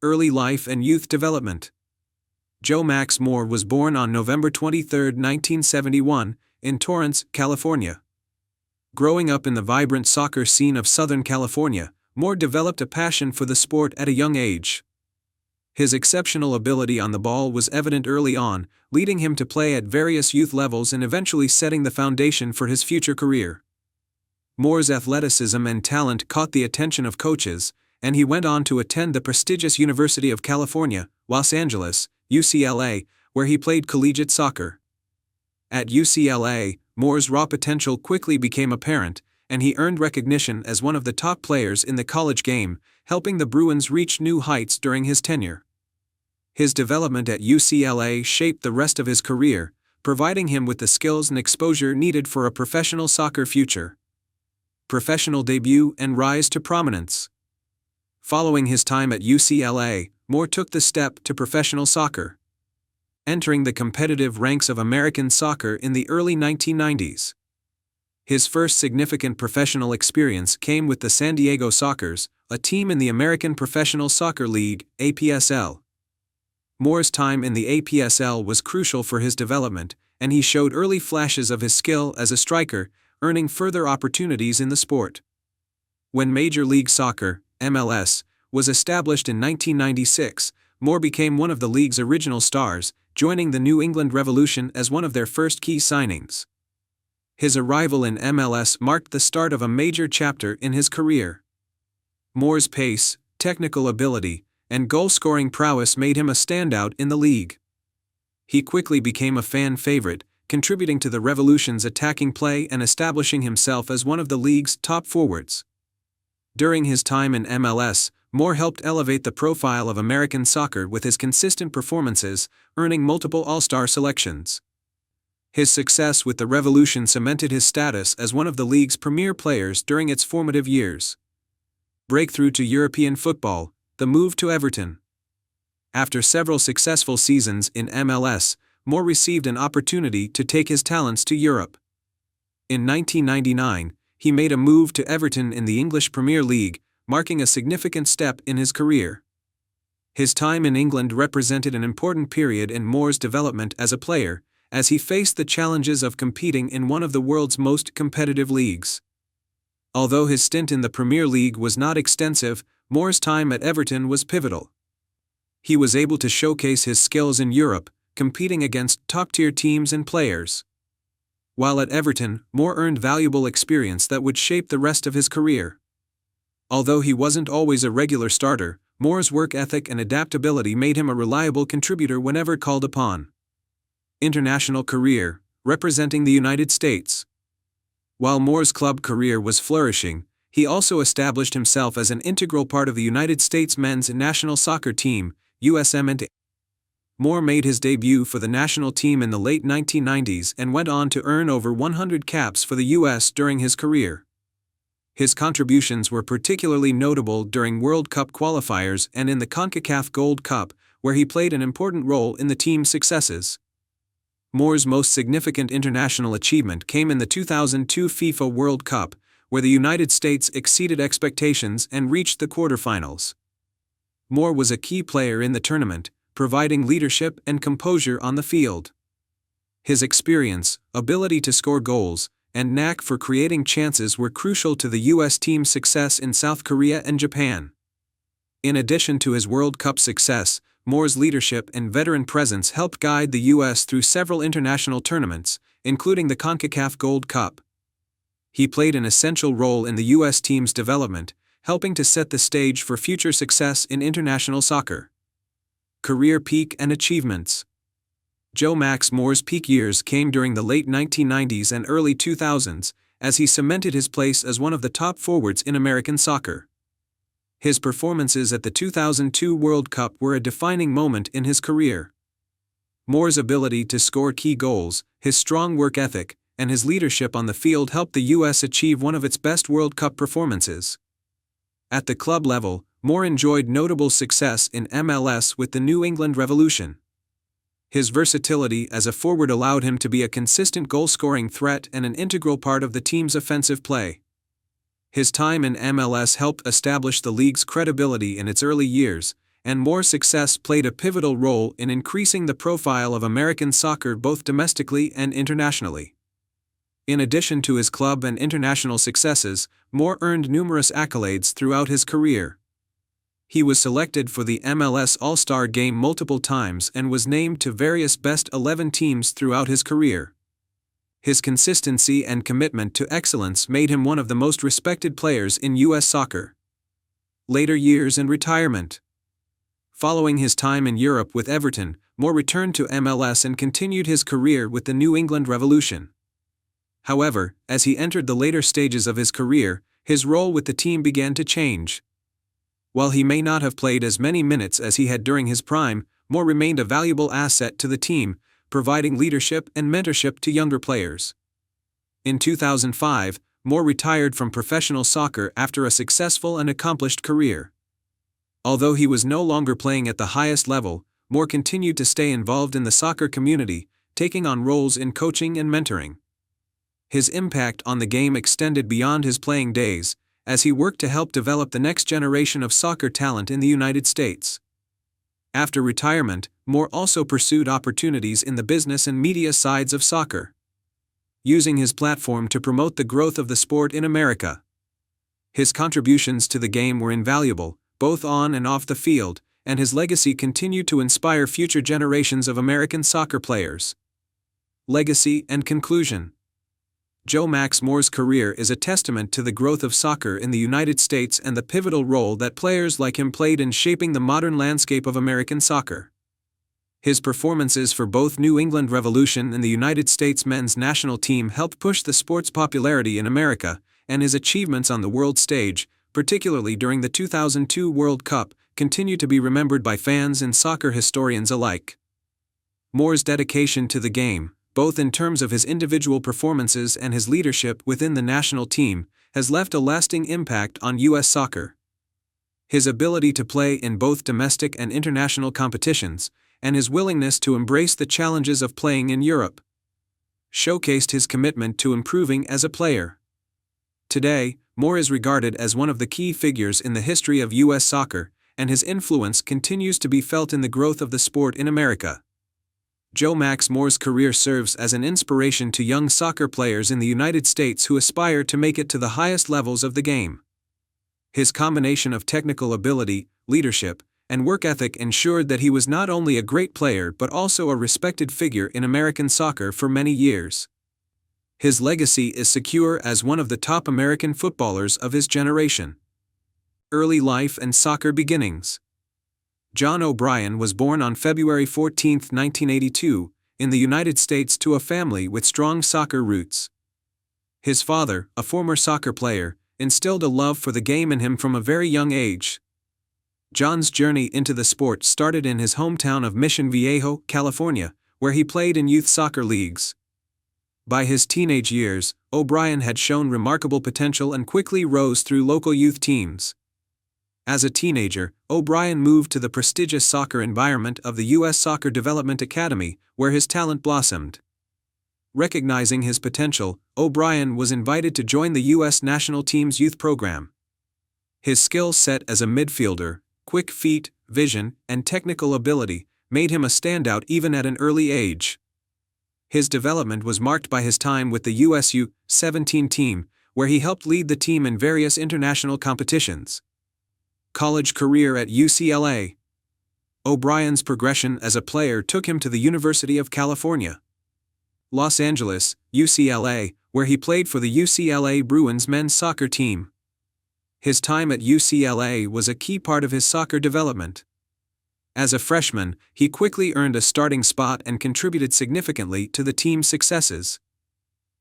Early life and youth development. Joe Max Moore was born on November 23, 1971, in Torrance, California. Growing up in the vibrant soccer scene of Southern California, Moore developed a passion for the sport at a young age. His exceptional ability on the ball was evident early on, leading him to play at various youth levels and eventually setting the foundation for his future career. Moore's athleticism and talent caught the attention of coaches, and he went on to attend the prestigious University of California, Los Angeles, UCLA, where he played collegiate soccer. At UCLA, Moore's raw potential quickly became apparent, and he earned recognition as one of the top players in the college game, helping the Bruins reach new heights during his tenure. His development at UCLA shaped the rest of his career, providing him with the skills and exposure needed for a professional soccer future. Professional debut and rise to prominence. Following his time at UCLA, Moore took the step to professional soccer, entering the competitive ranks of American soccer in the early 1990s. His first significant professional experience came with the San Diego Sockers, a team in the American Professional Soccer League, APSL. Moore's time in the APSL was crucial for his development, and he showed early flashes of his skill as a striker, earning further opportunities in the sport. When Major League Soccer, MLS, was established in 1996, Moore became one of the league's original stars, joining the New England Revolution as one of their first key signings. His arrival in MLS marked the start of a major chapter in his career. Moore's pace, technical ability, and goal-scoring prowess made him a standout in the league. He quickly became a fan favorite, contributing to the Revolution's attacking play and establishing himself as one of the league's top forwards. During his time in MLS, Moore helped elevate the profile of American soccer with his consistent performances, earning multiple All-Star selections. His success with the Revolution cemented his status as one of the league's premier players during its formative years. Breakthrough to European football, the move to Everton. After several successful seasons in MLS, Moore received an opportunity to take his talents to Europe. In 1999, he made a move to Everton in the English Premier League, marking a significant step in his career. His time in England represented an important period in Moore's development as a player, as he faced the challenges of competing in one of the world's most competitive leagues. Although his stint in the Premier League was not extensive, Moore's time at Everton was pivotal. He was able to showcase his skills in Europe, competing against top-tier teams and players. While at Everton, Moore earned valuable experience that would shape the rest of his career. Although he wasn't always a regular starter, Moore's work ethic and adaptability made him a reliable contributor whenever called upon. International career, representing the United States. While Moore's club career was flourishing, he also established himself as an integral part of the United States men's national soccer team, USMNT. Moore made his debut for the national team in the late 1990s and went on to earn over 100 caps for the U.S. during his career. His contributions were particularly notable during World Cup qualifiers and in the CONCACAF Gold Cup, where he played an important role in the team's successes. Moore's most significant international achievement came in the 2002 FIFA World Cup, where the United States exceeded expectations and reached the quarterfinals. Moore was a key player in the tournament, providing leadership and composure on the field. His experience, ability to score goals, and knack for creating chances were crucial to the U.S. team's success in South Korea and Japan. In addition to his World Cup success, Moore's leadership and veteran presence helped guide the U.S. through several international tournaments, including the CONCACAF Gold Cup. He played an essential role in the U.S. team's development, helping to set the stage for future success in international soccer. Career peak and achievements. Joe Max Moore's peak years came during the late 1990s and early 2000s, as he cemented his place as one of the top forwards in American soccer. His performances at the 2002 World Cup were a defining moment in his career. Moore's ability to score key goals, his strong work ethic, and his leadership on the field helped the U.S. achieve one of its best World Cup performances. At the club level, Moore enjoyed notable success in MLS with the New England Revolution. His versatility as a forward allowed him to be a consistent goal-scoring threat and an integral part of the team's offensive play. His time in MLS helped establish the league's credibility in its early years, and Moore's success played a pivotal role in increasing the profile of American soccer both domestically and internationally. In addition to his club and international successes, Moore earned numerous accolades throughout his career. He was selected for the MLS All-Star Game multiple times and was named to various Best 11 teams throughout his career. His consistency and commitment to excellence made him one of the most respected players in U.S. soccer. Later years and retirement. Following his time in Europe with Everton, Moore returned to MLS and continued his career with the New England Revolution. However, as he entered the later stages of his career, his role with the team began to change. While he may not have played as many minutes as he had during his prime, Moore remained a valuable asset to the team, providing leadership and mentorship to younger players. In 2005, Moore retired from professional soccer after a successful and accomplished career. Although he was no longer playing at the highest level, Moore continued to stay involved in the soccer community, taking on roles in coaching and mentoring. His impact on the game extended beyond his playing days, as he worked to help develop the next generation of soccer talent in the United States. After retirement, Moore also pursued opportunities in the business and media sides of soccer, using his platform to promote the growth of the sport in America. His contributions to the game were invaluable, both on and off the field, and his legacy continued to inspire future generations of American soccer players. Legacy and conclusion. Joe Max Moore's career is a testament to the growth of soccer in the United States and the pivotal role that players like him played in shaping the modern landscape of American soccer. His performances for both New England Revolution and the United States men's national team helped push the sport's popularity in America, and his achievements on the world stage, particularly during the 2002 World Cup, continue to be remembered by fans and soccer historians alike. Moore's dedication to the game, both in terms of his individual performances and his leadership within the national team, has left a lasting impact on U.S. soccer. His ability to play in both domestic and international competitions, and his willingness to embrace the challenges of playing in Europe, showcased his commitment to improving as a player. Today, Moore is regarded as one of the key figures in the history of U.S. soccer, and his influence continues to be felt in the growth of the sport in America. Joe Max Moore's career serves as an inspiration to young soccer players in the United States who aspire to make it to the highest levels of the game. His combination of technical ability, leadership, and work ethic ensured that he was not only a great player but also a respected figure in American soccer for many years. His legacy is secure as one of the top American footballers of his generation. Early life and soccer beginnings. John O'Brien was born on February 14, 1982, in the United States to a family with strong soccer roots. His father, a former soccer player, instilled a love for the game in him from a very young age. John's journey into the sport started in his hometown of Mission Viejo, California, where he played in youth soccer leagues. By his teenage years, O'Brien had shown remarkable potential and quickly rose through local youth teams. As a teenager, O'Brien moved to the prestigious soccer environment of the U.S. Soccer Development Academy, where his talent blossomed. Recognizing his potential, O'Brien was invited to join the U.S. national team's youth program. His skill set as a midfielder, quick feet, vision, and technical ability made him a standout even at an early age. His development was marked by his time with the U.S. U-17 team, where he helped lead the team in various international competitions. College career at UCLA. O'Brien's progression as a player took him to the University of California, Los Angeles, UCLA, where he played for the UCLA Bruins men's soccer team. His time at UCLA was a key part of his soccer development. As a freshman, he quickly earned a starting spot and contributed significantly to the team's successes.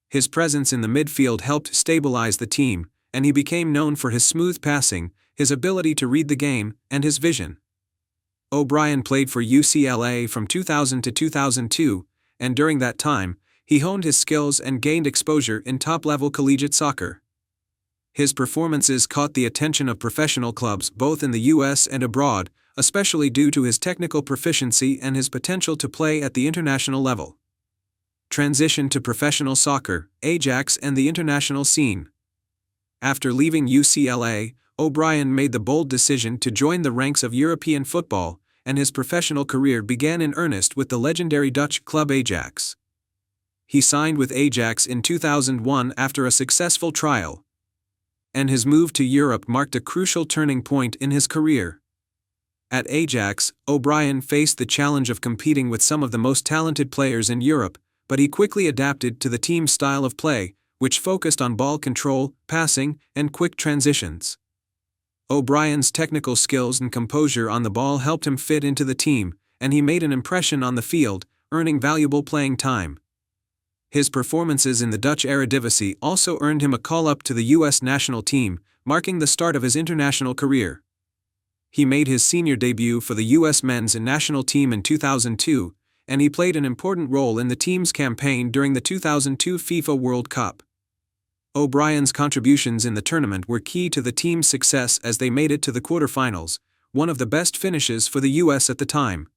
His presence in the midfield helped stabilize the team, and he became known for his smooth passing, his ability to read the game, and his vision. O'Brien played for UCLA from 2000 to 2002, and during that time, he honed his skills and gained exposure in top-level collegiate soccer. His performances caught the attention of professional clubs both in the U.S. and abroad, especially due to his technical proficiency and his potential to play at the international level. Transition to professional soccer, Ajax and the international scene. After leaving UCLA, O'Brien made the bold decision to join the ranks of European football, and his professional career began in earnest with the legendary Dutch club Ajax. He signed with Ajax in 2001 after a successful trial, and his move to Europe marked a crucial turning point in his career. At Ajax, O'Brien faced the challenge of competing with some of the most talented players in Europe, but he quickly adapted to the team's style of play, which focused on ball control, passing, and quick transitions. O'Brien's technical skills and composure on the ball helped him fit into the team, and he made an impression on the field, earning valuable playing time. His performances in the Dutch Eredivisie also earned him a call-up to the U.S. national team, marking the start of his international career. He made his senior debut for the U.S. men's national team in 2002, and he played an important role in the team's campaign during the 2002 FIFA World Cup. O'Brien's contributions in the tournament were key to the team's success as they made it to the quarterfinals, one of the best finishes for the U.S. at the time.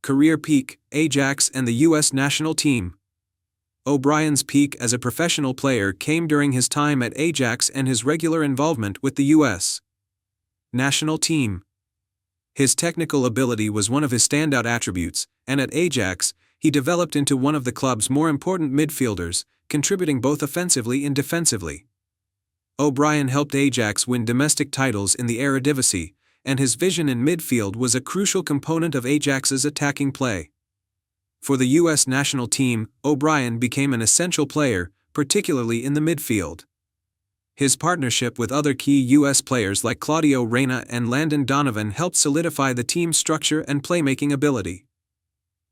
Career peak, Ajax and the U.S. national team. O'Brien's peak as a professional player came during his time at Ajax and his regular involvement with the U.S. national team. His technical ability was one of his standout attributes, and at Ajax, he developed into one of the club's more important midfielders, contributing both offensively and defensively. O'Brien helped Ajax win domestic titles in the Eredivisie, and his vision in midfield was a crucial component of Ajax's attacking play. For the U.S. national team, O'Brien became an essential player, particularly in the midfield. His partnership with other key U.S. players like Claudio Reyna and Landon Donovan helped solidify the team's structure and playmaking ability.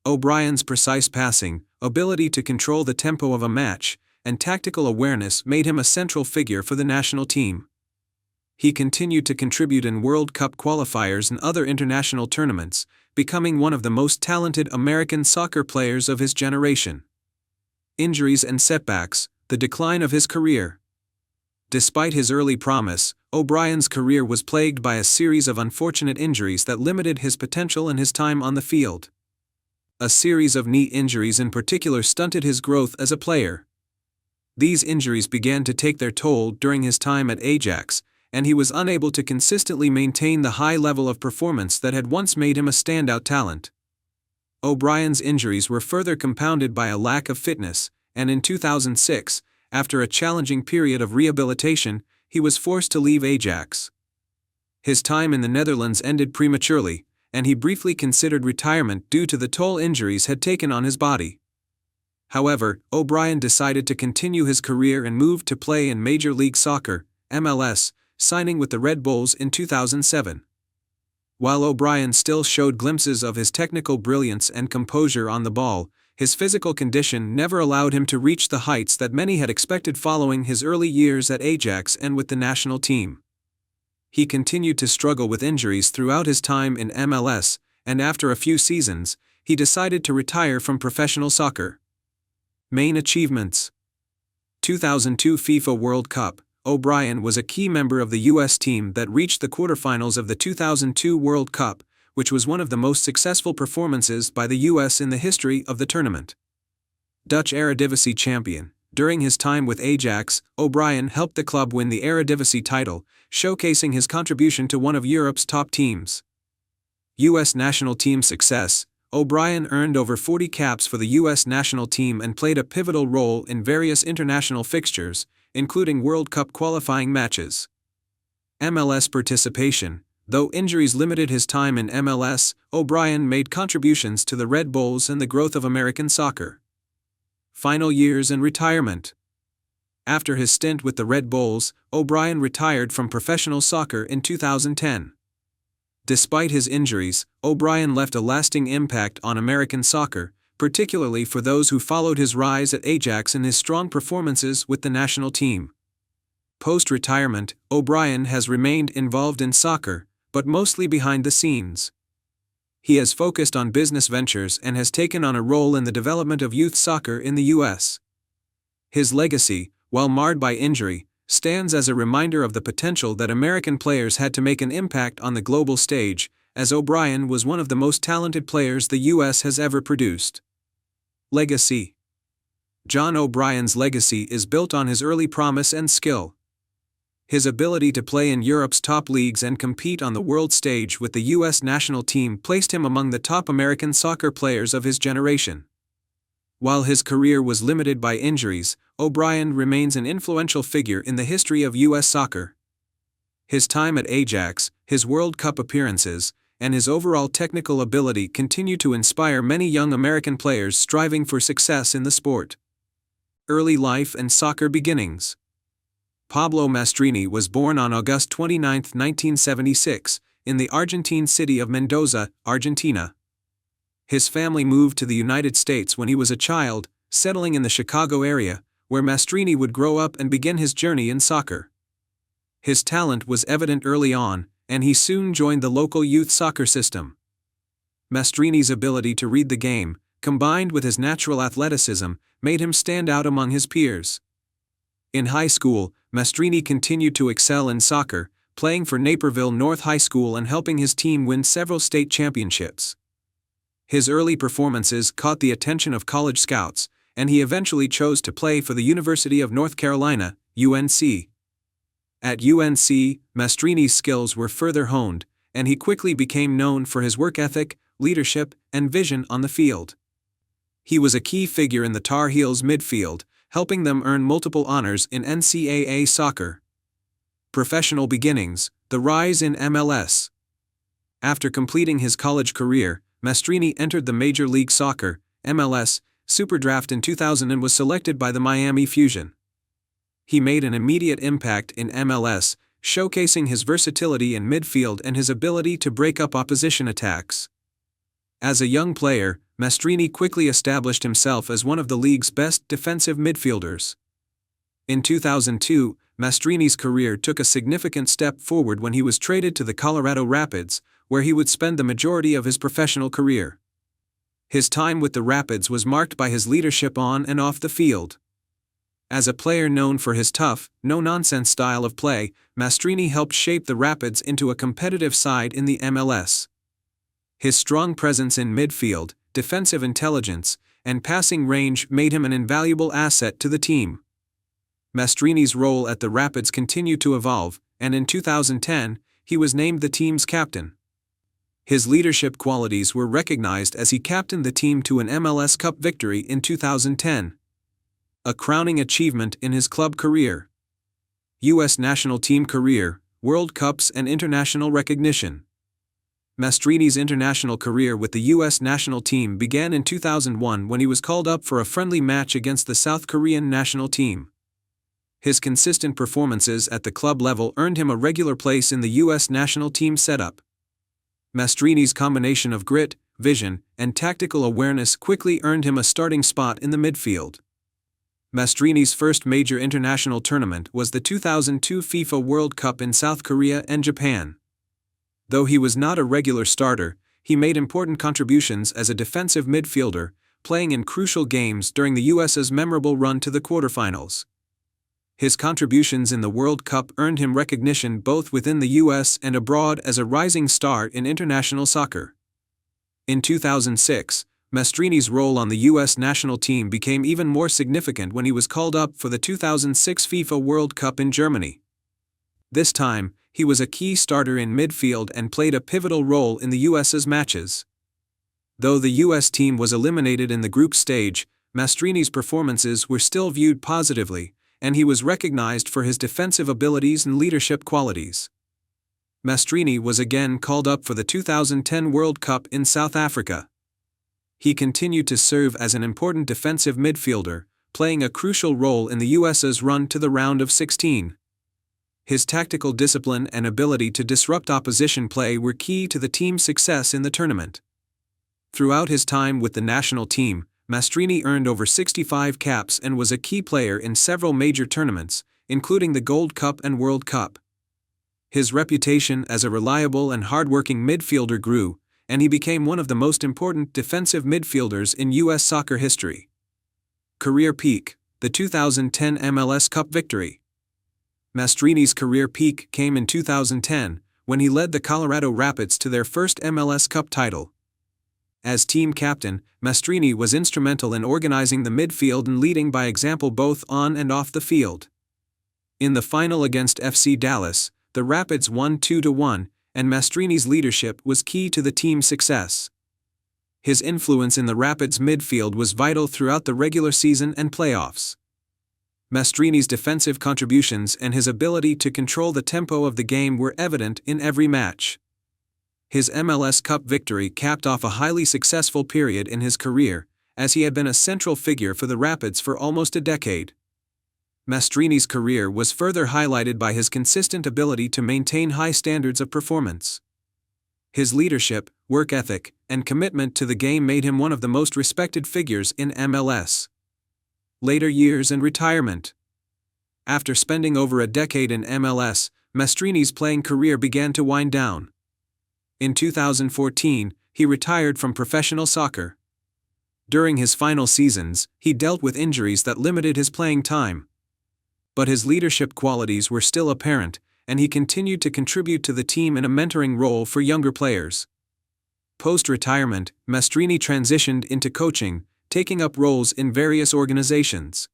O'Brien's precise passing, ability to control the tempo of a match, and tactical awareness made him a central figure for the national team. He continued to contribute in World Cup qualifiers and other international tournaments, becoming one of the most talented American soccer players of his generation. Injuries and setbacks, the decline of his career. Despite his early promise, O'Brien's career was plagued by a series of unfortunate injuries that limited his potential and his time on the field. A series of knee injuries in particular stunted his growth as a player. These injuries began to take their toll during his time at Ajax, and he was unable to consistently maintain the high level of performance that had once made him a standout talent. O'Brien's injuries were further compounded by a lack of fitness, and in 2006, after a challenging period of rehabilitation, he was forced to leave Ajax. His time in the Netherlands ended prematurely, and he briefly considered retirement due to the toll injuries had taken on his body. However, O'Brien decided to continue his career and moved to play in Major League Soccer, MLS, signing with the Red Bulls in 2007. While O'Brien still showed glimpses of his technical brilliance and composure on the ball, his physical condition never allowed him to reach the heights that many had expected following his early years at Ajax and with the national team. He continued to struggle with injuries throughout his time in MLS, and after a few seasons, he decided to retire from professional soccer. Main achievements: 2002 FIFA World Cup. O'Brien was a key member of the U.S. team that reached the quarterfinals of the 2002 World Cup, which was one of the most successful performances by the U.S. in the history of the tournament. Dutch Eredivisie champion. During his time with Ajax, O'Brien helped the club win the Eredivisie title, showcasing his contribution to one of Europe's top teams. U.S. national team success. O'Brien earned over 40 caps for the U.S. national team and played a pivotal role in various international fixtures, including World Cup qualifying matches. MLS participation. Though injuries limited his time in MLS, O'Brien made contributions to the Red Bulls and the growth of American soccer. Final years and retirement. After his stint with the Red Bulls, O'Brien retired from professional soccer in 2010. Despite his injuries, O'Brien left a lasting impact on American soccer, particularly for those who followed his rise at Ajax and his strong performances with the national team. Post-retirement, O'Brien has remained involved in soccer, but mostly behind the scenes. He has focused on business ventures and has taken on a role in the development of youth soccer in the U.S. His legacy, while marred by injury, stands as a reminder of the potential that American players had to make an impact on the global stage, as O'Brien was one of the most talented players the U.S. has ever produced. Legacy. John O'Brien's legacy is built on his early promise and skill. His ability to play in Europe's top leagues and compete on the world stage with the U.S. national team placed him among the top American soccer players of his generation. While his career was limited by injuries, O'Brien remains an influential figure in the history of U.S. soccer. His time at Ajax, his World Cup appearances, and his overall technical ability continue to inspire many young American players striving for success in the sport. Early life and soccer beginnings. Pablo Mastrini was born on August 29, 1976, in the Argentine city of Mendoza, Argentina. His family moved to the United States when he was a child, settling in the Chicago area, where Mastrini would grow up and begin his journey in soccer. His talent was evident early on, and he soon joined the local youth soccer system. Mastrini's ability to read the game, combined with his natural athleticism, made him stand out among his peers. In high school, Mastrini continued to excel in soccer, playing for Naperville North High School and helping his team win several state championships. His early performances caught the attention of college scouts, and he eventually chose to play for the University of North Carolina, UNC. At UNC, Mastrini's skills were further honed, and he quickly became known for his work ethic, leadership, and vision on the field. He was a key figure in the Tar Heels midfield, helping them earn multiple honors in NCAA soccer. Professional beginnings, the rise in MLS. After completing his college career, Mastrini entered the Major League Soccer, MLS, Superdraft in 2000 and was selected by the Miami Fusion. He made an immediate impact in MLS, showcasing his versatility in midfield and his ability to break up opposition attacks. As a young player, Mastrini quickly established himself as one of the league's best defensive midfielders. In 2002, Mastrini's career took a significant step forward when he was traded to the Colorado Rapids, where he would spend the majority of his professional career. His time with the Rapids was marked by his leadership on and off the field. As a player known for his tough, no-nonsense style of play, Mastrini helped shape the Rapids into a competitive side in the MLS. His strong presence in midfield, defensive intelligence, and passing range made him an invaluable asset to the team. Mastrini's role at the Rapids continued to evolve, and in 2010, he was named the team's captain. His leadership qualities were recognized as he captained the team to an MLS Cup victory in 2010. A crowning achievement in his club career. U.S. national team career, World Cups and international recognition. Mastrini's international career with the U.S. national team began in 2001 when he was called up for a friendly match against the South Korean national team. His consistent performances at the club level earned him a regular place in the U.S. national team setup. Mastrini's combination of grit, vision, and tactical awareness quickly earned him a starting spot in the midfield. Mastrini's first major international tournament was the 2002 FIFA World Cup in South Korea and Japan. Though he was not a regular starter, he made important contributions as a defensive midfielder, playing in crucial games during the U.S.'s memorable run to the quarterfinals. His contributions in the World Cup earned him recognition both within the U.S. and abroad as a rising star in international soccer. In 2006, Mastrini's role on the U.S. national team became even more significant when he was called up for the 2006 FIFA World Cup in Germany. This time, he was a key starter in midfield and played a pivotal role in the U.S.'s matches. Though the U.S. team was eliminated in the group stage, Mastrini's performances were still viewed positively, and he was recognized for his defensive abilities and leadership qualities. Mastrini was again called up for the 2010 World Cup in South Africa. He continued to serve as an important defensive midfielder, playing a crucial role in the U.S.'s run to the round of 16. His tactical discipline and ability to disrupt opposition play were key to the team's success in the tournament. Throughout his time with the national team, Mastrini earned over 65 caps and was a key player in several major tournaments, including the Gold Cup and World Cup. His reputation as a reliable and hard-working midfielder grew, and he became one of the most important defensive midfielders in U.S. soccer history. Career peak, the 2010 MLS Cup victory. Mastrini's career peak came in 2010, when he led the Colorado Rapids to their first MLS Cup title. As team captain, Mastrini was instrumental in organizing the midfield and leading by example both on and off the field. In the final against FC Dallas, the Rapids won 2-1, and Mastrini's leadership was key to the team's success. His influence in the Rapids' midfield was vital throughout the regular season and playoffs. Mastrini's defensive contributions and his ability to control the tempo of the game were evident in every match. His MLS Cup victory capped off a highly successful period in his career, as he had been a central figure for the Rapids for almost a decade. Mastrini's career was further highlighted by his consistent ability to maintain high standards of performance. His leadership, work ethic, and commitment to the game made him one of the most respected figures in MLS. Later years and retirement. After spending over a decade in MLS, Mastrini's playing career began to wind down. In 2014, he retired from professional soccer. During his final seasons, he dealt with injuries that limited his playing time. But his leadership qualities were still apparent, and he continued to contribute to the team in a mentoring role for younger players. Post-retirement, Mastrini transitioned into coaching, taking up roles in various organizations.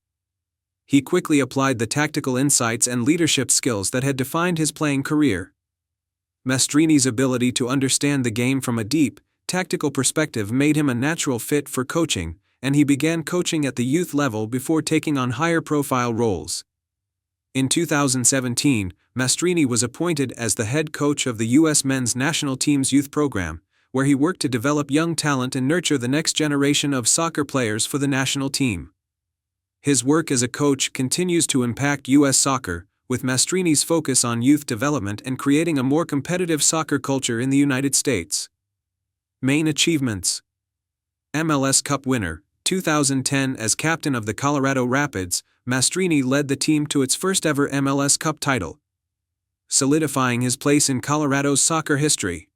He quickly applied the tactical insights and leadership skills that had defined his playing career. Mastrini's ability to understand the game from a deep, tactical perspective made him a natural fit for coaching, and he began coaching at the youth level before taking on higher-profile roles. In 2017, Mastrini was appointed as the head coach of the U.S. men's national team's youth program, where he worked to develop young talent and nurture the next generation of soccer players for the national team. His work as a coach continues to impact U.S. soccer, with Mastrini's focus on youth development and creating a more competitive soccer culture in the United States. Main achievements: MLS Cup winner, 2010. As captain of the Colorado Rapids, Mastrini led the team to its first-ever MLS Cup title, solidifying his place in Colorado's soccer history.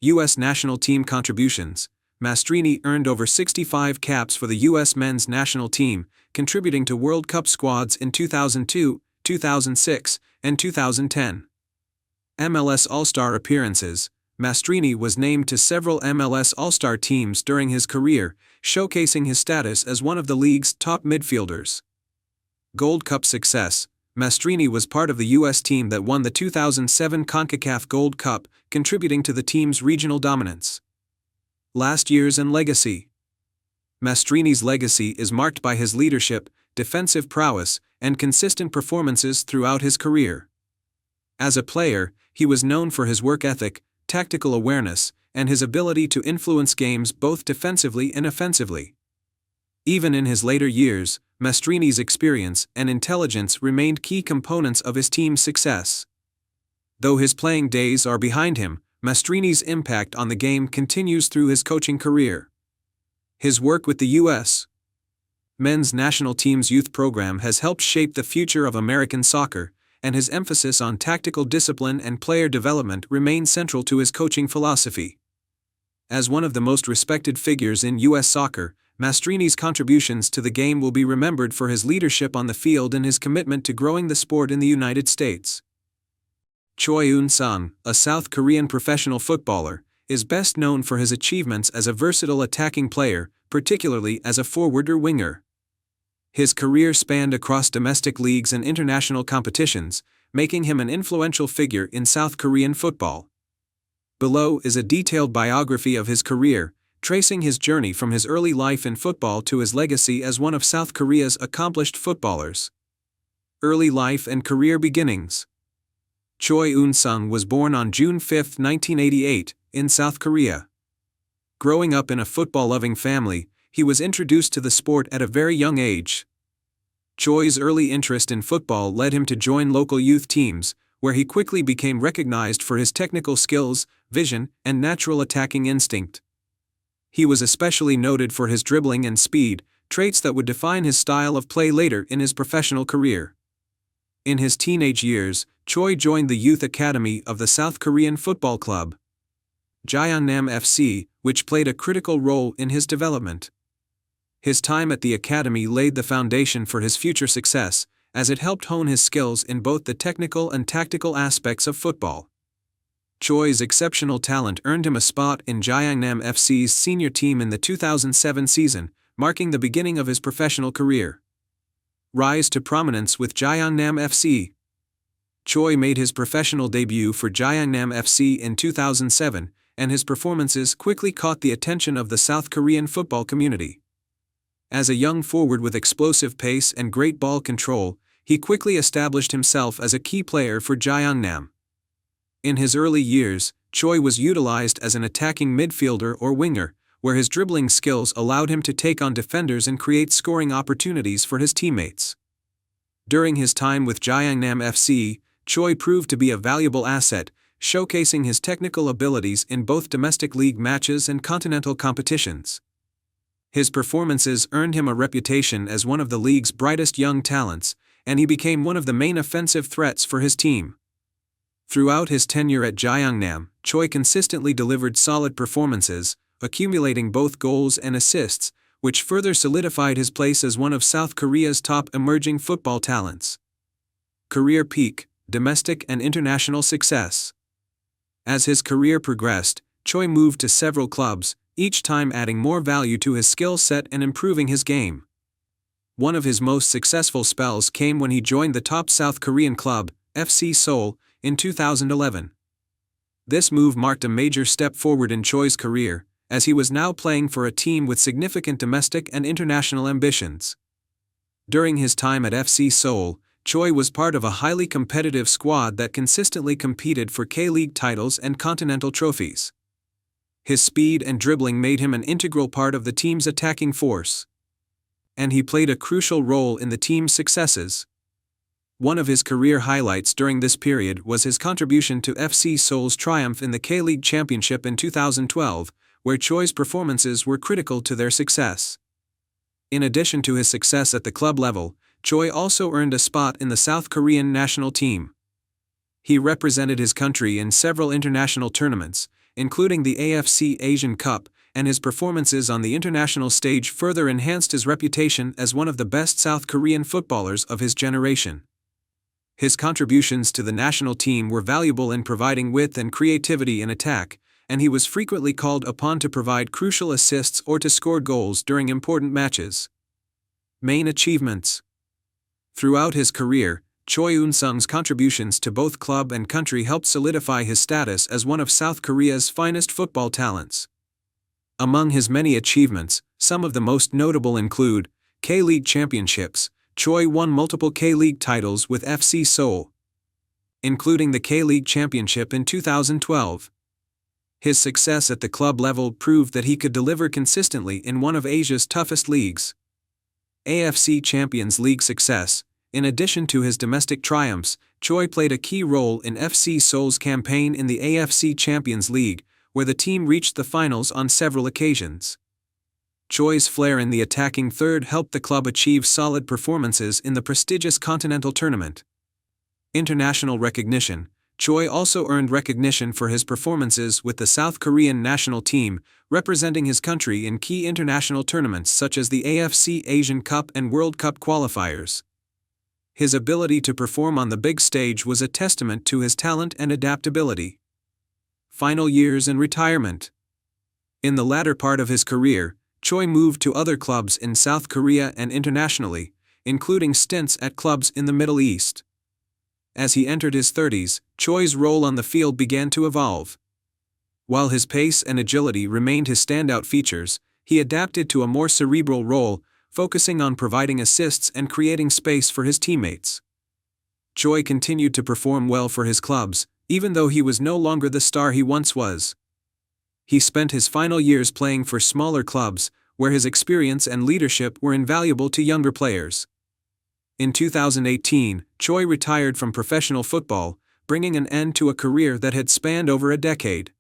U.S. national team contributions: Mastrini earned over 65 caps for the U.S. men's national team, contributing to World Cup squads in 2002, 2006, and 2010. MLS All-Star appearances: Mastrini was named to several MLS All-Star teams during his career, showcasing his status as one of the league's top midfielders. Gold Cup success: Mastrini was part of the U.S. team that won the 2007 CONCACAF Gold Cup, contributing to the team's regional dominance. Last years and legacy: Mastrini's legacy is marked by his leadership, defensive prowess, and consistent performances throughout his career. As a player, he was known for his work ethic, tactical awareness, and his ability to influence games both defensively and offensively. Even in his later years, Mastrini's experience and intelligence remained key components of his team's success. Though his playing days are behind him, Mastrini's impact on the game continues through his coaching career. His work with the U.S. men's national team's youth program has helped shape the future of American soccer, and his emphasis on tactical discipline and player development remains central to his coaching philosophy. As one of the most respected figures in U.S. soccer, Mastrini's contributions to the game will be remembered for his leadership on the field and his commitment to growing the sport in the United States. Choi Eun-sung, a South Korean professional footballer, is best known for his achievements as a versatile attacking player, particularly as a forward or winger. His career spanned across domestic leagues and international competitions, making him an influential figure in South Korean football. Below is a detailed biography of his career, tracing his journey from his early life in football to his legacy as one of South Korea's accomplished footballers. Early life and career beginnings. Choi Eun-sung was born on June 5, 1988, in South Korea. Growing up in a football-loving family, he was introduced to the sport at a very young age. Choi's early interest in football led him to join local youth teams, where he quickly became recognized for his technical skills, vision, and natural attacking instinct. He was especially noted for his dribbling and speed, traits that would define his style of play later in his professional career. In his teenage years, Choi joined the youth academy of the South Korean football club, Jeonnam FC, which played a critical role in his development. His time at the academy laid the foundation for his future success, as it helped hone his skills in both the technical and tactical aspects of football. Choi's exceptional talent earned him a spot in Jeonnam FC's senior team in the 2007 season, marking the beginning of his professional career. Rise to prominence with Jeongnam FC. Choi made his professional debut for Jeongnam FC in 2007, and his performances quickly caught the attention of the South Korean football community. As a young forward with explosive pace and great ball control, he quickly established himself as a key player for Jeongnam. In his early years, Choi was utilized as an attacking midfielder or winger, where his dribbling skills allowed him to take on defenders and create scoring opportunities for his teammates. During his time with Jeongnam FC, Choi proved to be a valuable asset, showcasing his technical abilities in both domestic league matches and continental competitions. His performances earned him a reputation as one of the league's brightest young talents, and he became one of the main offensive threats for his team. Throughout his tenure at Jeongnam, Choi consistently delivered solid performances, accumulating both goals and assists, which further solidified his place as one of South Korea's top emerging football talents. Career peak, domestic and international success. As his career progressed, Choi moved to several clubs, each time adding more value to his skill set and improving his game. One of his most successful spells came when he joined the top South Korean club, FC Seoul, in 2011. This move marked a major step forward in Choi's career, as he was now playing for a team with significant domestic and international ambitions. During his time at FC Seoul, Choi was part of a highly competitive squad that consistently competed for K-League titles and continental trophies. His speed and dribbling made him an integral part of the team's attacking force. And he played a crucial role in the team's successes. One of his career highlights during this period was his contribution to FC Seoul's triumph in the K-League Championship in 2012, where Choi's performances were critical to their success. In addition to his success at the club level, Choi also earned a spot in the South Korean national team. He represented his country in several international tournaments, including the AFC Asian Cup, and his performances on the international stage further enhanced his reputation as one of the best South Korean footballers of his generation. His contributions to the national team were valuable in providing width and creativity in attack, and he was frequently called upon to provide crucial assists or to score goals during important matches. Main achievements. Throughout his career, Choi Eun-sung's contributions to both club and country helped solidify his status as one of South Korea's finest football talents. Among his many achievements, some of the most notable include K-League championships. Choi won multiple K-League titles with FC Seoul, including the K-League championship in 2012. His success at the club level proved that he could deliver consistently in one of Asia's toughest leagues. AFC Champions League success. In addition to his domestic triumphs, Choi played a key role in FC Seoul's campaign in the AFC Champions League, where the team reached the finals on several occasions. Choi's flair in the attacking third helped the club achieve solid performances in the prestigious continental tournament. International recognition. Choi also earned recognition for his performances with the South Korean national team, representing his country in key international tournaments such as the AFC Asian Cup and World Cup qualifiers. His ability to perform on the big stage was a testament to his talent and adaptability. Final years and retirement. In the latter part of his career, Choi moved to other clubs in South Korea and internationally, including stints at clubs in the Middle East. As he entered his 30s, Choi's role on the field began to evolve. While his pace and agility remained his standout features, he adapted to a more cerebral role, focusing on providing assists and creating space for his teammates. Choi continued to perform well for his clubs, even though he was no longer the star he once was. He spent his final years playing for smaller clubs, where his experience and leadership were invaluable to younger players. In 2018, Choi retired from professional football, bringing an end to a career that had spanned over a decade.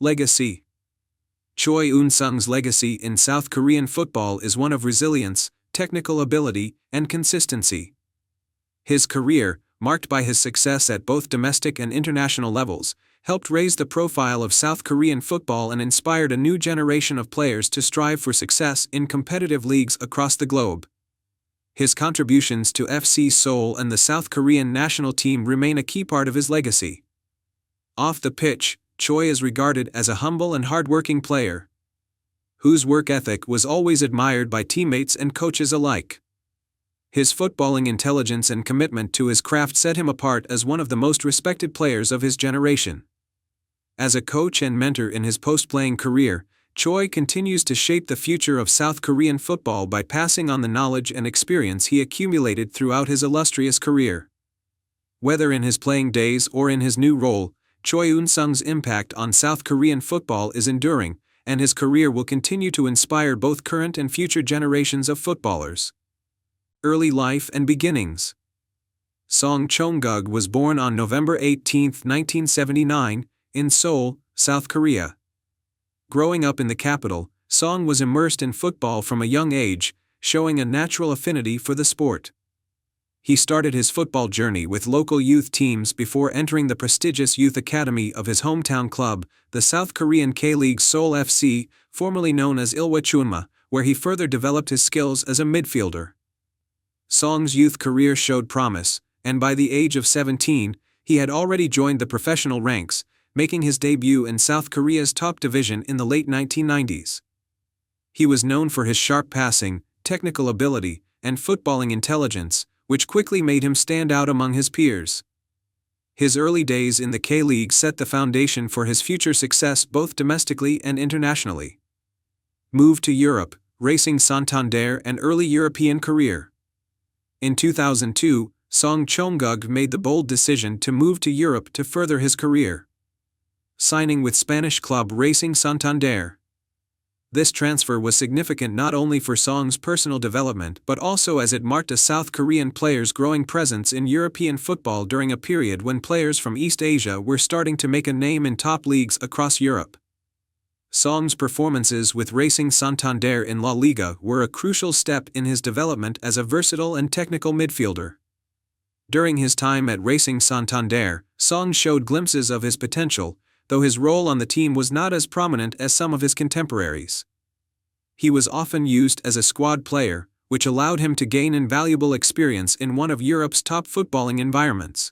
Legacy. Choi Eun-sung's legacy in South Korean football is one of resilience, technical ability, and consistency. His career, marked by his success at both domestic and international levels, helped raise the profile of South Korean football and inspired a new generation of players to strive for success in competitive leagues across the globe. His contributions to FC Seoul and the South Korean national team remain a key part of his legacy. Off the pitch, Choi is regarded as a humble and hard-working player, whose work ethic was always admired by teammates and coaches alike. His footballing intelligence and commitment to his craft set him apart as one of the most respected players of his generation. As a coach and mentor in his post-playing career, Choi continues to shape the future of South Korean football by passing on the knowledge and experience he accumulated throughout his illustrious career. Whether in his playing days or in his new role, Choi Eun-sung's impact on South Korean football is enduring, and his career will continue to inspire both current and future generations of footballers. Early life and beginnings. Song Chong-gug was born on November 18, 1979, in Seoul, South Korea. Growing up in the capital, Song was immersed in football from a young age, showing a natural affinity for the sport. He started his football journey with local youth teams before entering the prestigious youth academy of his hometown club, the South Korean K-League Seoul FC, formerly known as Ilhwa Chunma, where he further developed his skills as a midfielder. Song's youth career showed promise, and by the age of 17, he had already joined the professional ranks, making his debut in South Korea's top division in the late 1990s. He was known for his sharp passing, technical ability, and footballing intelligence, which quickly made him stand out among his peers. His early days in the K-League set the foundation for his future success both domestically and internationally. Move to Europe, Racing Santander, and early European career. In 2002, Song Chong-gug made the bold decision to move to Europe to further his career, signing with Spanish club Racing Santander. This transfer was significant not only for Song's personal development but also as it marked a South Korean player's growing presence in European football during a period when players from East Asia were starting to make a name in top leagues across Europe. Song's performances with Racing Santander in La Liga were a crucial step in his development as a versatile and technical midfielder. During his time at Racing Santander, Song showed glimpses of his potential, though his role on the team was not as prominent as some of his contemporaries. He was often used as a squad player, which allowed him to gain invaluable experience in one of Europe's top footballing environments.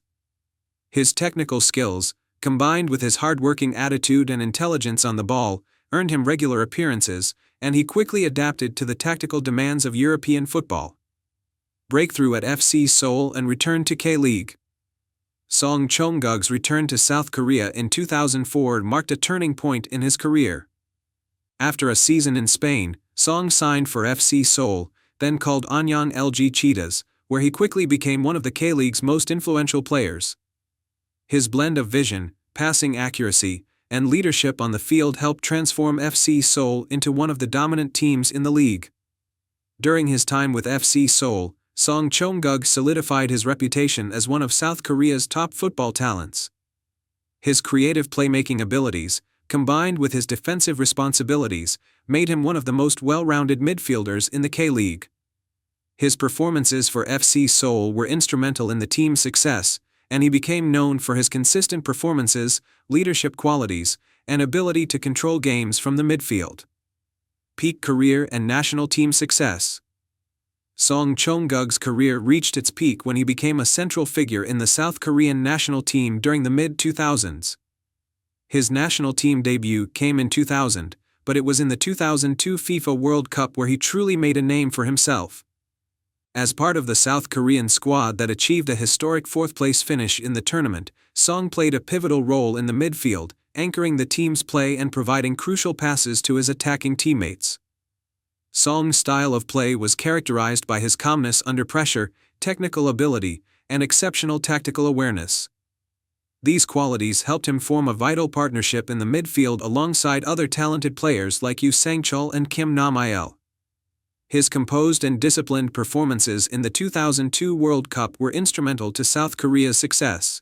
His technical skills, combined with his hard-working attitude and intelligence on the ball, earned him regular appearances, and he quickly adapted to the tactical demands of European football. Breakthrough at FC Seoul and return to K-League. Song Chong-gug's return to South Korea in 2004 marked a turning point in his career. After a season in Spain, Song signed for FC Seoul, then called Anyang LG Cheetahs, where he quickly became one of the K-League's most influential players. His blend of vision, passing accuracy, and leadership on the field helped transform FC Seoul into one of the dominant teams in the league. During his time with FC Seoul, Song Chong-gug solidified his reputation as one of South Korea's top football talents. His creative playmaking abilities, combined with his defensive responsibilities, made him one of the most well-rounded midfielders in the K-League. His performances for FC Seoul were instrumental in the team's success, and he became known for his consistent performances, leadership qualities, and ability to control games from the midfield. Peak career and national team success. Song Chong-gug's career reached its peak when he became a central figure in the South Korean national team during the mid-2000s. His national team debut came in 2000, but it was in the 2002 FIFA World Cup where he truly made a name for himself. As part of the South Korean squad that achieved a historic fourth-place finish in the tournament, Song played a pivotal role in the midfield, anchoring the team's play and providing crucial passes to his attacking teammates. Song's style of play was characterized by his calmness under pressure, technical ability, and exceptional tactical awareness. These qualities helped him form a vital partnership in the midfield alongside other talented players like Yoo Sang-chul and Kim Nam-il. His composed and disciplined performances in the 2002 World Cup were instrumental to South Korea's success.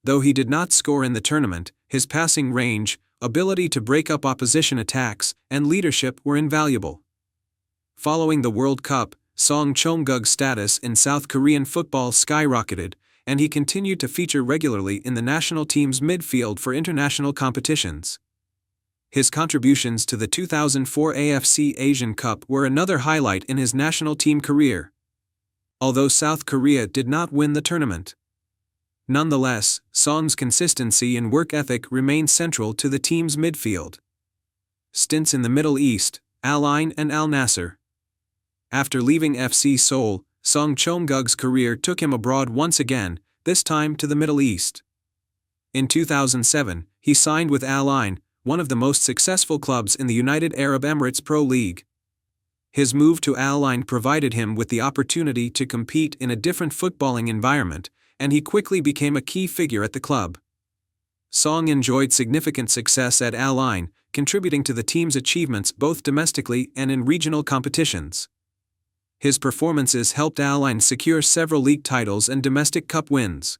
Though he did not score in the tournament, his passing range, ability to break up opposition attacks, and leadership were invaluable. Following the World Cup, Song Chong-gug's status in South Korean football skyrocketed, and he continued to feature regularly in the national team's midfield for international competitions. His contributions to the 2004 AFC Asian Cup were another highlight in his national team career. Although South Korea did not win the tournament, nonetheless, Song's consistency and work ethic remained central to the team's midfield. Stints in the Middle East, Al Ain and Al Nassr. After leaving FC Seoul, Song Chom-gug's career took him abroad once again, this time to the Middle East. In 2007, he signed with Al Ain, one of the most successful clubs in the United Arab Emirates Pro League. His move to Al Ain provided him with the opportunity to compete in a different footballing environment, and he quickly became a key figure at the club. Song enjoyed significant success at Al Ain, contributing to the team's achievements both domestically and in regional competitions. His performances helped Al Ain secure several league titles and domestic cup wins.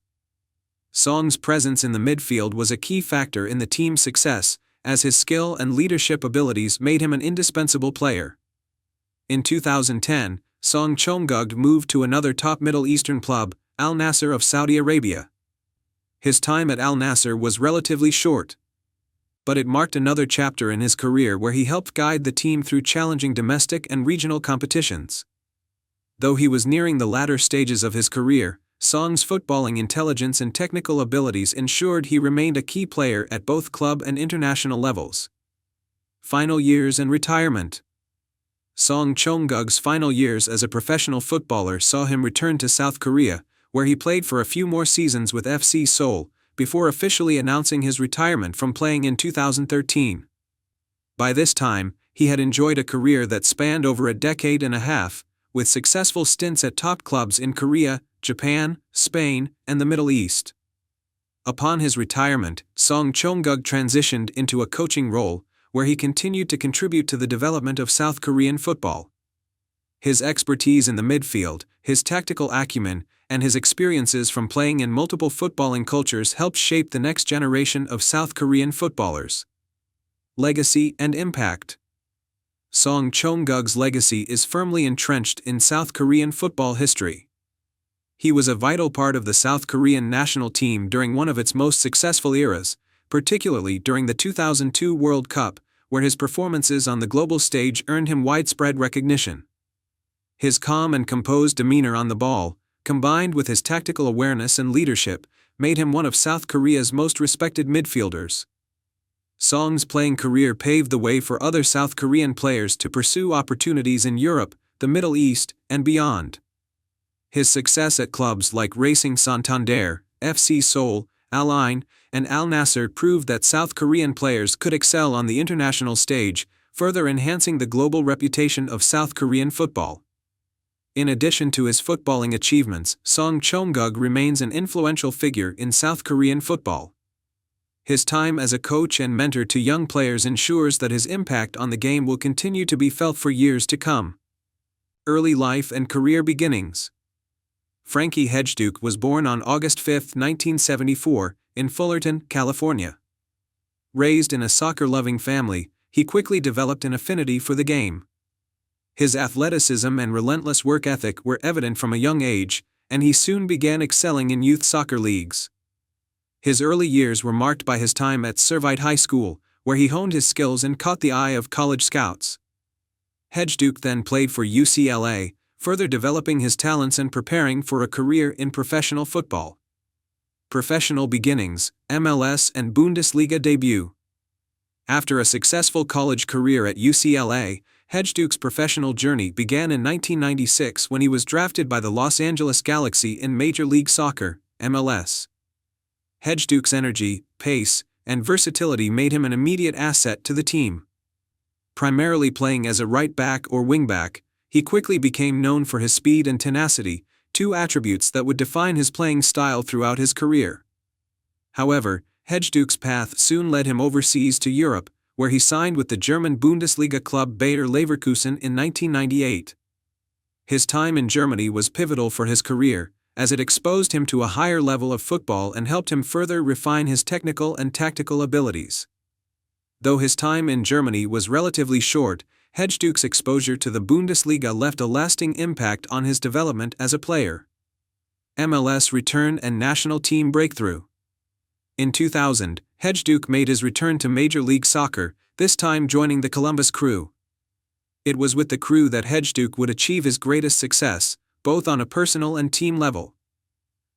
Song's presence in the midfield was a key factor in the team's success, as his skill and leadership abilities made him an indispensable player. In 2010, Song Chom-gug moved to another top Middle Eastern club, Al Nassr of Saudi Arabia. His time at Al Nassr was relatively short, but it marked another chapter in his career where he helped guide the team through challenging domestic and regional competitions. Though he was nearing the latter stages of his career, Song's footballing intelligence and technical abilities ensured he remained a key player at both club and international levels. Final years and retirement. Song Chom-gug's final years as a professional footballer saw him return to South Korea, where he played for a few more seasons with FC Seoul, before officially announcing his retirement from playing in 2013. By this time, he had enjoyed a career that spanned over a decade and a half, with successful stints at top clubs in Korea, Japan, Spain, and the Middle East. Upon his retirement, Song Chom-gug transitioned into a coaching role, where he continued to contribute to the development of South Korean football. His expertise in the midfield, his tactical acumen, and his experiences from playing in multiple footballing cultures helped shape the next generation of South Korean footballers. Legacy and impact. Song Chom-gug's legacy is firmly entrenched in South Korean football history. He was a vital part of the South Korean national team during one of its most successful eras, particularly during the 2002 World Cup, where his performances on the global stage earned him widespread recognition. His calm and composed demeanor on the ball, combined with his tactical awareness and leadership, made him one of South Korea's most respected midfielders. Song's playing career paved the way for other South Korean players to pursue opportunities in Europe, the Middle East, and beyond. His success at clubs like Racing Santander, FC Seoul, Al Ain, and Al Nassr proved that South Korean players could excel on the international stage, further enhancing the global reputation of South Korean football. In addition to his footballing achievements, Song Chom-gug remains an influential figure in South Korean football. His time as a coach and mentor to young players ensures that his impact on the game will continue to be felt for years to come. Early life and career beginnings. Frankie Hejduk was born on August 5, 1974, in Fullerton, California. Raised in a soccer-loving family, he quickly developed an affinity for the game. His athleticism and relentless work ethic were evident from a young age, and he soon began excelling in youth soccer leagues. His early years were marked by his time at Servite High School, where he honed his skills and caught the eye of college scouts. Hejduk then played for UCLA, further developing his talents and preparing for a career in professional football. Professional beginnings, MLS and Bundesliga debut. After a successful college career at UCLA, Hejduk's professional journey began in 1996 when he was drafted by the Los Angeles Galaxy in Major League Soccer, MLS. Hejduk's energy, pace, and versatility made him an immediate asset to the team. Primarily playing as a right back or wing back, he quickly became known for his speed and tenacity, two attributes that would define his playing style throughout his career. However, Hejduk's path soon led him overseas to Europe, where he signed with the German Bundesliga club Bayer Leverkusen in 1998. His time in Germany was pivotal for his career, as it exposed him to a higher level of football and helped him further refine his technical and tactical abilities. Though his time in Germany was relatively short, Hejduk's exposure to the Bundesliga left a lasting impact on his development as a player. MLS return and national team breakthrough. In 2000, Hejduk made his return to Major League Soccer, this time joining the Columbus Crew. It was with the Crew that Hejduk would achieve his greatest success, both on a personal and team level.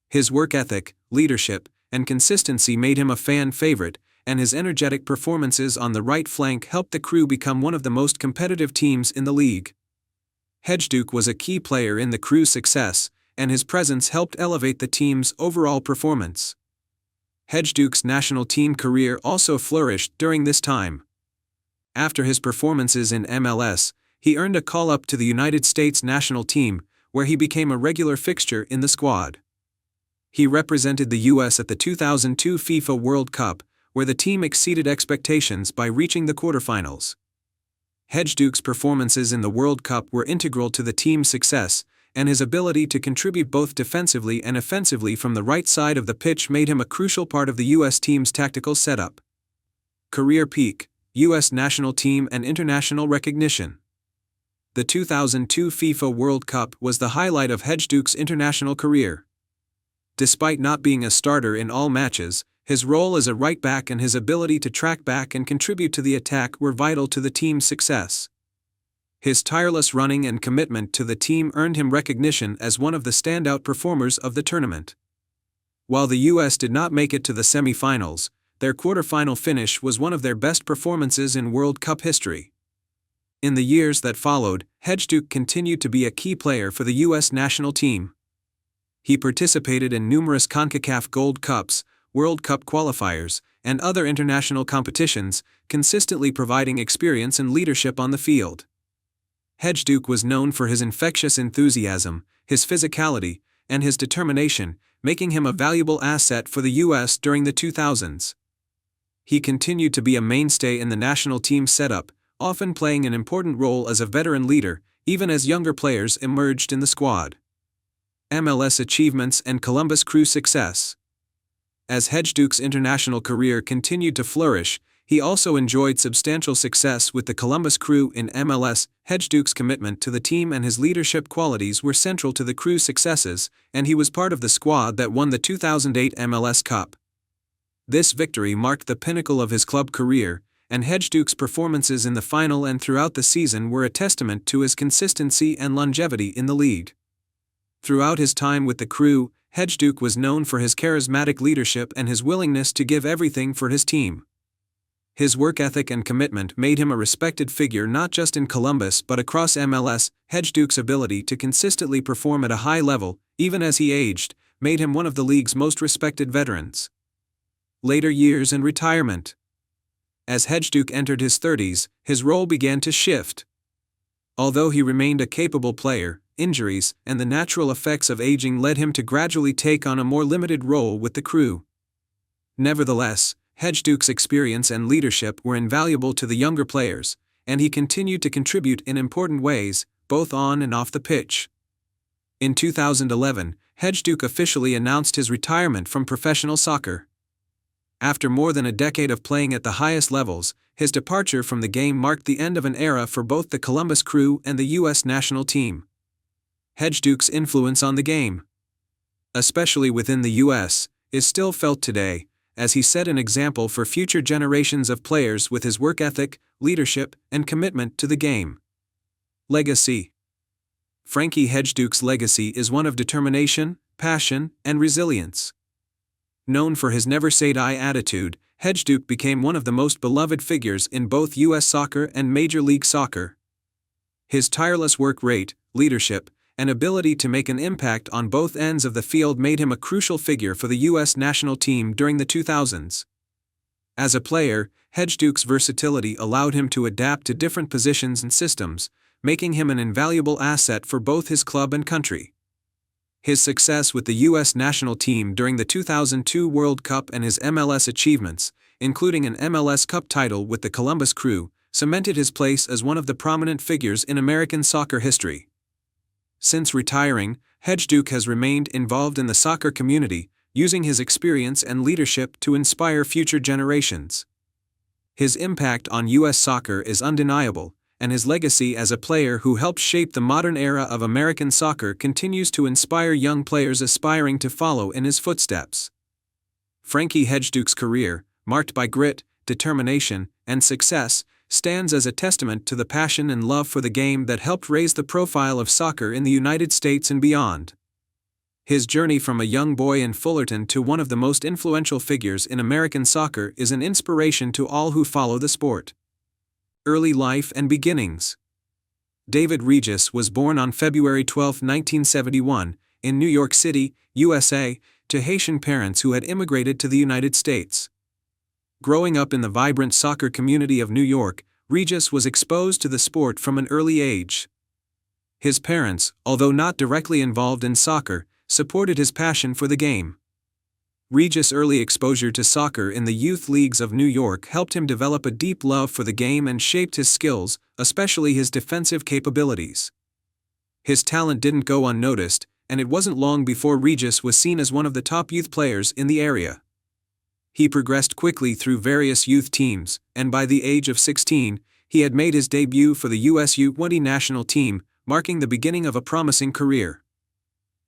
His work ethic, leadership, and consistency made him a fan favorite, and his energetic performances on the right flank helped the Crew become one of the most competitive teams in the league. Hajduk was a key player in the crew's success, and his presence helped elevate the team's overall performance. Hajduk's national team career also flourished during this time. After his performances in MLS, he earned a call-up to the United States national team, where he became a regular fixture in the squad. He represented the U.S. at the 2002 FIFA World Cup, where the team exceeded expectations by reaching the quarterfinals. Hajduk's performances in the World Cup were integral to the team's success, and his ability to contribute both defensively and offensively from the right side of the pitch made him a crucial part of the U.S. team's tactical setup. Career peak, U.S. national team and international recognition. The 2002 FIFA World Cup was the highlight of Hajduk's international career. Despite not being a starter in all matches, his role as a right-back and his ability to track back and contribute to the attack were vital to the team's success. His tireless running and commitment to the team earned him recognition as one of the standout performers of the tournament. While the U.S. did not make it to the semi-finals, their quarter-final finish was one of their best performances in World Cup history. In the years that followed, Hajduk continued to be a key player for the U.S. national team. He participated in numerous CONCACAF Gold Cups, World Cup qualifiers, and other international competitions, consistently providing experience and leadership on the field. Hajduk was known for his infectious enthusiasm, his physicality, and his determination, making him a valuable asset for the U.S. during the 2000s. He continued to be a mainstay in the national team setup, often playing an important role as a veteran leader, even as younger players emerged in the squad. MLS achievements and Columbus Crew success. As Hajduk's international career continued to flourish, he also enjoyed substantial success with the Columbus Crew in MLS. Hajduk's commitment to the team and his leadership qualities were central to the crew's successes, and he was part of the squad that won the 2008 MLS Cup. This victory marked the pinnacle of his club career, and Hajduk's performances in the final and throughout the season were a testament to his consistency and longevity in the league. Throughout his time with the crew, Hajduk was known for his charismatic leadership and his willingness to give everything for his team. His work ethic and commitment made him a respected figure not just in Columbus but across MLS. Hajduk's ability to consistently perform at a high level, even as he aged, made him one of the league's most respected veterans. Later years and retirement. As Hajduk entered his 30s, his role began to shift. Although he remained a capable player, injuries and the natural effects of aging led him to gradually take on a more limited role with the crew. Nevertheless, Hajduk's experience and leadership were invaluable to the younger players, and he continued to contribute in important ways, both on and off the pitch. In 2011, Hajduk officially announced his retirement from professional soccer. After more than a decade of playing at the highest levels, his departure from the game marked the end of an era for both the Columbus Crew and the U.S. national team. Hajduk's influence on the game, especially within the U.S., is still felt today, as he set an example for future generations of players with his work ethic, leadership, and commitment to the game. Legacy. Frankie Hajduk's legacy is one of determination, passion, and resilience. Known for his never-say-die attitude, Hajduk became one of the most beloved figures in both U.S. soccer and Major League Soccer. His tireless work rate, leadership, and ability to make an impact on both ends of the field made him a crucial figure for the U.S. national team during the 2000s. As a player, Hajduk's versatility allowed him to adapt to different positions and systems, making him an invaluable asset for both his club and country. His success with the U.S. national team during the 2002 World Cup and his MLS achievements, including an MLS Cup title with the Columbus Crew, cemented his place as one of the prominent figures in American soccer history. Since retiring, Hajduk has remained involved in the soccer community, using his experience and leadership to inspire future generations. His impact on U.S. soccer is undeniable, and his legacy as a player who helped shape the modern era of American soccer continues to inspire young players aspiring to follow in his footsteps. Frankie Hajduk's career, marked by grit, determination, and success, stands as a testament to the passion and love for the game that helped raise the profile of soccer in the United States and beyond. His journey from a young boy in Fullerton to one of the most influential figures in American soccer is an inspiration to all who follow the sport. Early life and beginnings. David Regis was born on February 12, 1971, in New York City, USA, to Haitian parents who had immigrated to the United States. Growing up in the vibrant soccer community of New York, Regis was exposed to the sport from an early age. His parents, although not directly involved in soccer, supported his passion for the game. Regis' early exposure to soccer in the youth leagues of New York helped him develop a deep love for the game and shaped his skills, especially his defensive capabilities. His talent didn't go unnoticed, and it wasn't long before Regis was seen as one of the top youth players in the area. He progressed quickly through various youth teams, and by the age of 16, he had made his debut for the US U20 national team, marking the beginning of a promising career.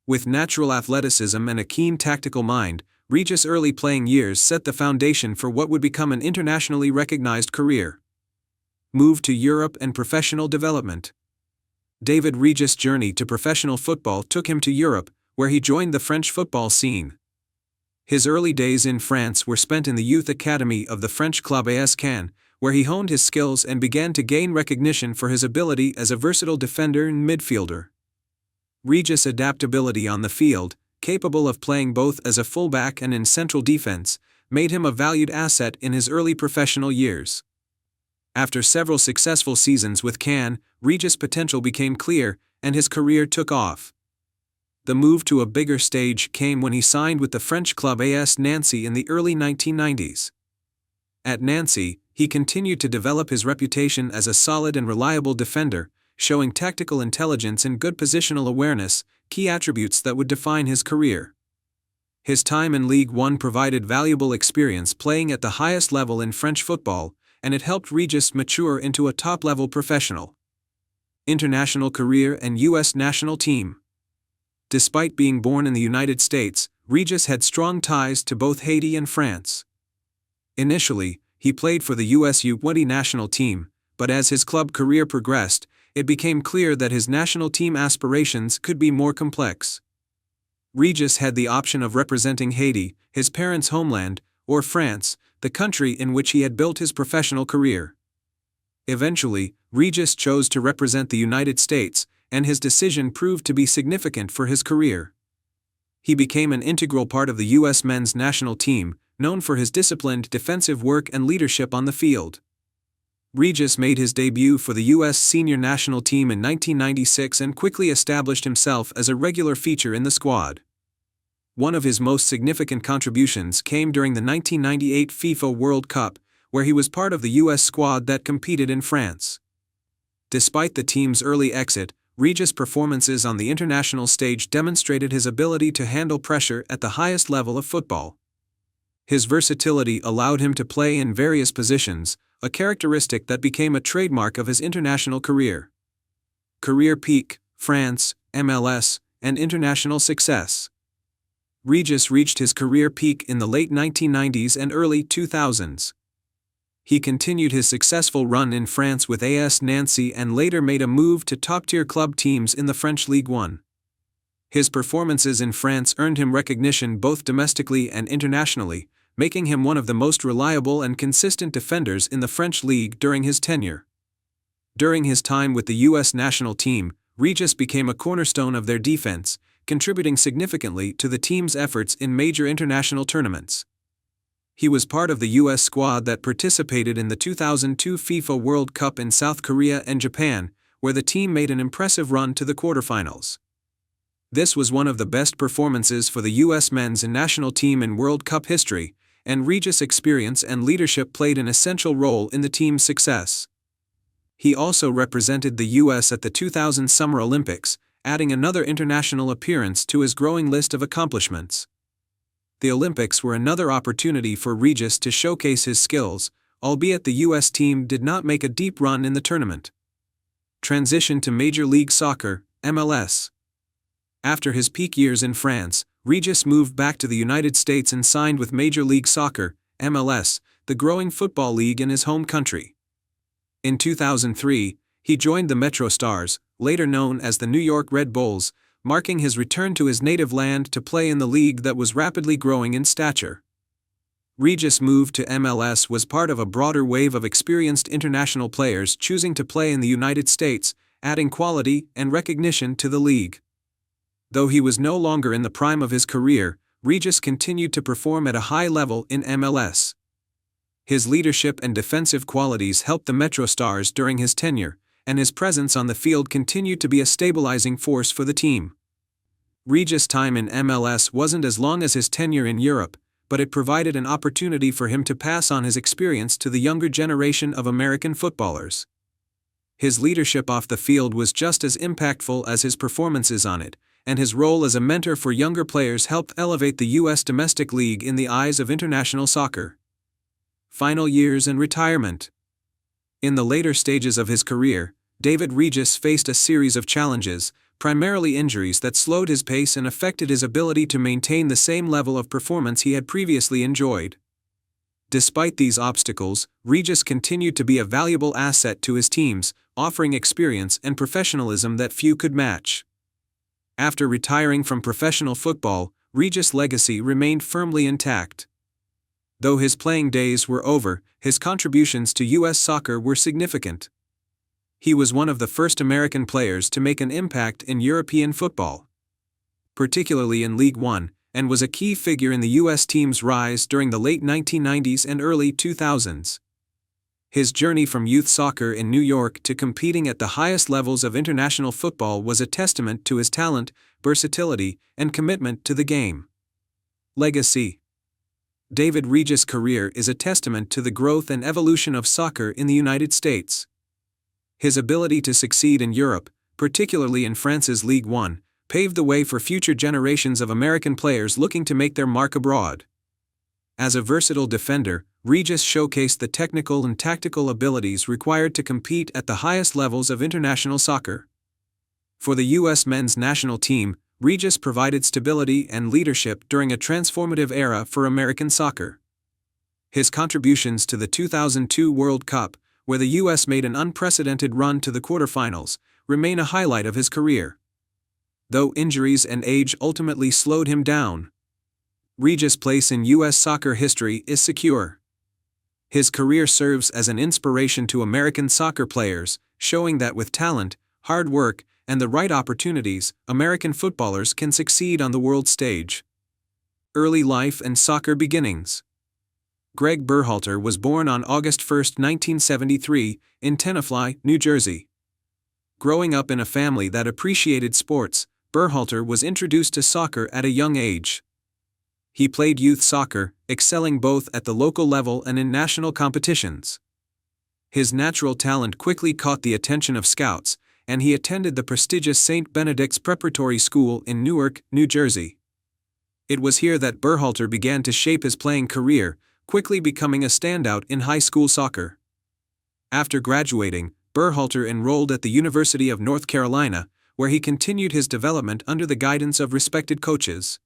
With natural athleticism and a keen tactical mind, Regis' early playing years set the foundation for what would become an internationally recognized career. Move to Europe and professional development. David Regis' journey to professional football took him to Europe, where he joined the French football scene. His early days in France were spent in the youth academy of the French club AS Cannes, where he honed his skills and began to gain recognition for his ability as a versatile defender and midfielder. Regis' adaptability on the field, capable of playing both as a fullback and in central defense, made him a valued asset in his early professional years. After several successful seasons with Cannes, Regis' potential became clear, and his career took off. The move to a bigger stage came when he signed with the French club AS Nancy in the early 1990s. At Nancy, he continued to develop his reputation as a solid and reliable defender, showing tactical intelligence and good positional awareness, key attributes that would define his career. His time in Ligue 1 provided valuable experience playing at the highest level in French football, and it helped Regis mature into a top-level professional. International career and U.S. national team. Despite being born in the United States, Regis had strong ties to both Haiti and France. Initially, he played for the US U20 national team, but as his club career progressed, it became clear that his national team aspirations could be more complex. Regis had the option of representing Haiti, his parents' homeland, or France, the country in which he had built his professional career. Eventually, Regis chose to represent the United States, and his decision proved to be significant for his career. He became an integral part of the U.S. men's national team, known for his disciplined defensive work and leadership on the field. Regis made his debut for the U.S. senior national team in 1996 and quickly established himself as a regular feature in the squad. One of his most significant contributions came during the 1998 FIFA World Cup, where he was part of the U.S. squad that competed in France. Despite the team's early exit, Regis' performances on the international stage demonstrated his ability to handle pressure at the highest level of football. His versatility allowed him to play in various positions, a characteristic that became a trademark of his international career. Career peak, France, MLS, and international success. Regis reached his career peak in the late 1990s and early 2000s. He continued his successful run in France with AS Nancy and later made a move to top-tier club teams in the French Ligue 1. His performances in France earned him recognition both domestically and internationally, making him one of the most reliable and consistent defenders in the French league during his tenure. During his time with the U.S. national team, Regis became a cornerstone of their defense, contributing significantly to the team's efforts in major international tournaments. He was part of the U.S. squad that participated in the 2002 FIFA World Cup in South Korea and Japan, where the team made an impressive run to the quarterfinals. This was one of the best performances for the U.S. men's national team in World Cup history, and Regis' experience and leadership played an essential role in the team's success. He also represented the U.S. at the 2000 Summer Olympics, adding another international appearance to his growing list of accomplishments. The Olympics were another opportunity for Regis to showcase his skills, albeit the U.S. team did not make a deep run in the tournament. Transition to Major League Soccer, MLS. After his peak years in France, Regis moved back to the United States and signed with Major League Soccer, MLS, the growing football league in his home country. In 2003, he joined the Metro Stars, later known as the New York Red Bulls, marking his return to his native land to play in the league that was rapidly growing in stature. Regis' move to MLS was part of a broader wave of experienced international players choosing to play in the United States, adding quality and recognition to the league. Though he was no longer in the prime of his career, Regis continued to perform at a high level in MLS. His leadership and defensive qualities helped the MetroStars during his tenure, and his presence on the field continued to be a stabilizing force for the team. Regis' time in MLS wasn't as long as his tenure in Europe, but it provided an opportunity for him to pass on his experience to the younger generation of American footballers. His leadership off the field was just as impactful as his performances on it, and his role as a mentor for younger players helped elevate the U.S. domestic league in the eyes of international soccer. Final years and retirement. In the later stages of his career, David Regis faced a series of challenges, primarily injuries that slowed his pace and affected his ability to maintain the same level of performance he had previously enjoyed. Despite these obstacles, Regis continued to be a valuable asset to his teams, offering experience and professionalism that few could match. After retiring from professional football, Regis' legacy remained firmly intact. Though his playing days were over, his contributions to U.S. soccer were significant. He was one of the first American players to make an impact in European football, particularly in League One, and was a key figure in the U.S. team's rise during the late 1990s and early 2000s. His journey from youth soccer in New York to competing at the highest levels of international football was a testament to his talent, versatility, and commitment to the game. Legacy. David Regis' career is a testament to the growth and evolution of soccer in the United States. His ability to succeed in Europe, particularly in France's Ligue 1, paved the way for future generations of American players looking to make their mark abroad. As a versatile defender, Regis showcased the technical and tactical abilities required to compete at the highest levels of international soccer. For the U.S. men's national team, Regis provided stability and leadership during a transformative era for American soccer. His contributions to the 2002 World Cup, where the U.S. made an unprecedented run to the quarterfinals, remain a highlight of his career. Though injuries and age ultimately slowed him down, Regis' place in U.S. soccer history is secure. His career serves as an inspiration to American soccer players, showing that with talent, hard work, and the right opportunities, American footballers can succeed on the world stage. Early life and soccer beginnings. Greg Berhalter was born on August 1, 1973, in Tenafly, New Jersey. Growing up in a family that appreciated sports, Berhalter was introduced to soccer at a young age. He played youth soccer, excelling both at the local level and in national competitions. His natural talent quickly caught the attention of scouts, and he attended the prestigious St. Benedict's Preparatory School in Newark, New Jersey. It was here that Berhalter began to shape his playing career, quickly becoming a standout in high school soccer. After graduating, Berhalter enrolled at the University of North Carolina, where he continued his development under the guidance of respected coaches.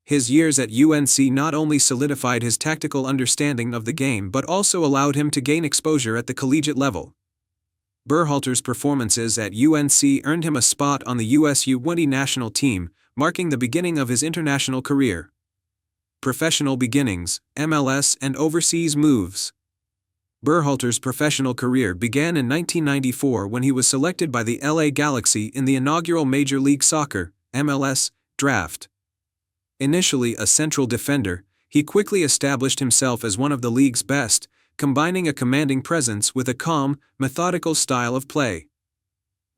His years at UNC not only solidified his tactical understanding of the game but also allowed him to gain exposure at the collegiate level. Berhalter's performances at UNC earned him a spot on the US U20 national team, marking the beginning of his international career. Professional beginnings, MLS and overseas moves. Berhalter's professional career began in 1994 when he was selected by the LA Galaxy in the inaugural Major League Soccer (MLS) draft. Initially a central defender, he quickly established himself as one of the league's best, combining a commanding presence with a calm, methodical style of play.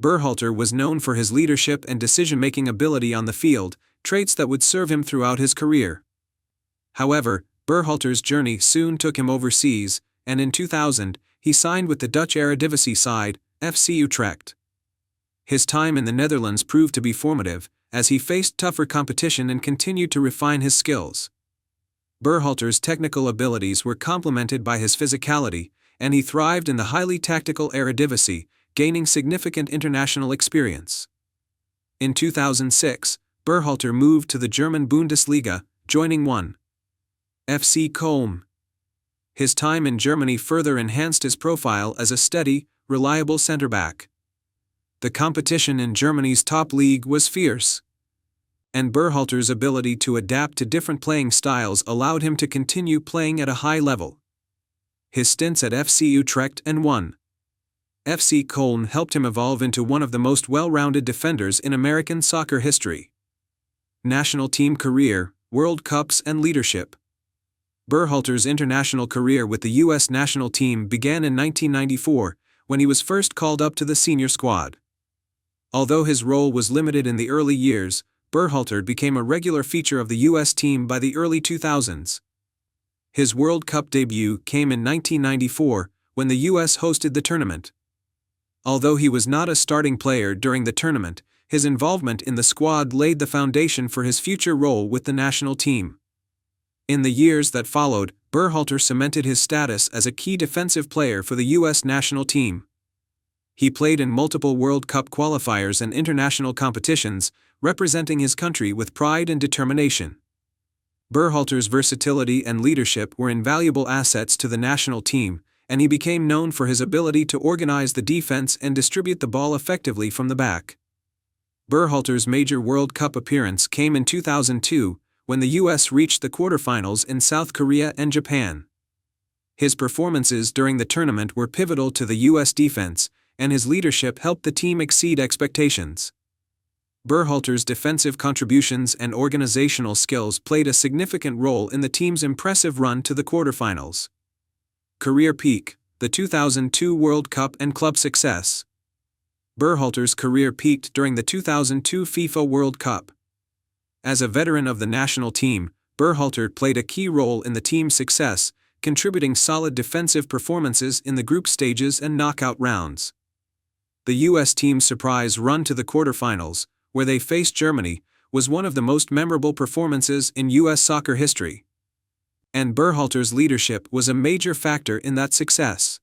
Berhalter was known for his leadership and decision-making ability on the field, traits that would serve him throughout his career. However, Berhalter's journey soon took him overseas, and in 2000, he signed with the Dutch Eredivisie side, FC Utrecht. His time in the Netherlands proved to be formative, as he faced tougher competition and continued to refine his skills. Berhalter's technical abilities were complemented by his physicality, and he thrived in the highly tactical Eredivisie, gaining significant international experience. In 2006, Berhalter moved to the German Bundesliga, joining 1. FC Köln. His time in Germany further enhanced his profile as a steady, reliable center-back. The competition in Germany's top league was fierce, and Berhalter's ability to adapt to different playing styles allowed him to continue playing at a high level. His stints at FC Utrecht and 1. FC Köln helped him evolve into one of the most well-rounded defenders in American soccer history. National team career, World Cups and leadership. Berhalter's international career with the U.S. national team began in 1994, when he was first called up to the senior squad. Although his role was limited in the early years, Berhalter became a regular feature of the U.S. team by the early 2000s. His World Cup debut came in 1994, when the U.S. hosted the tournament. Although he was not a starting player during the tournament, his involvement in the squad laid the foundation for his future role with the national team. In the years that followed, Berhalter cemented his status as a key defensive player for the U.S. national team. He played in multiple World Cup qualifiers and international competitions, representing his country with pride and determination. Berhalter's versatility and leadership were invaluable assets to the national team, and he became known for his ability to organize the defense and distribute the ball effectively from the back. Berhalter's major World Cup appearance came in 2002, when the U.S. reached the quarterfinals in South Korea and Japan. His performances during the tournament were pivotal to the U.S. defense, and his leadership helped the team exceed expectations. Berhalter's defensive contributions and organizational skills played a significant role in the team's impressive run to the quarterfinals. Career peak, the 2002 World Cup and club success. Berhalter's career peaked during the 2002 FIFA World Cup. As a veteran of the national team, Berhalter played a key role in the team's success, contributing solid defensive performances in the group stages and knockout rounds. The U.S. team's surprise run to the quarterfinals, where they faced Germany, was one of the most memorable performances in U.S. soccer history. And Berhalter's leadership was a major factor in that success.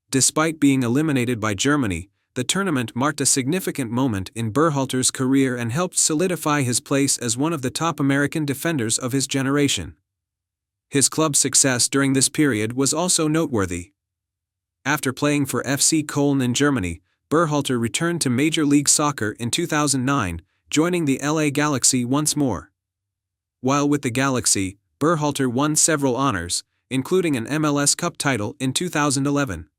Despite being eliminated by Germany, the tournament marked a significant moment in Berhalter's career and helped solidify his place as one of the top American defenders of his generation. His club success during this period was also noteworthy. After playing for FC Köln in Germany, Berhalter returned to Major League Soccer in 2009, joining the LA Galaxy once more. While with the Galaxy, Berhalter won several honors, including an MLS Cup title in 2011.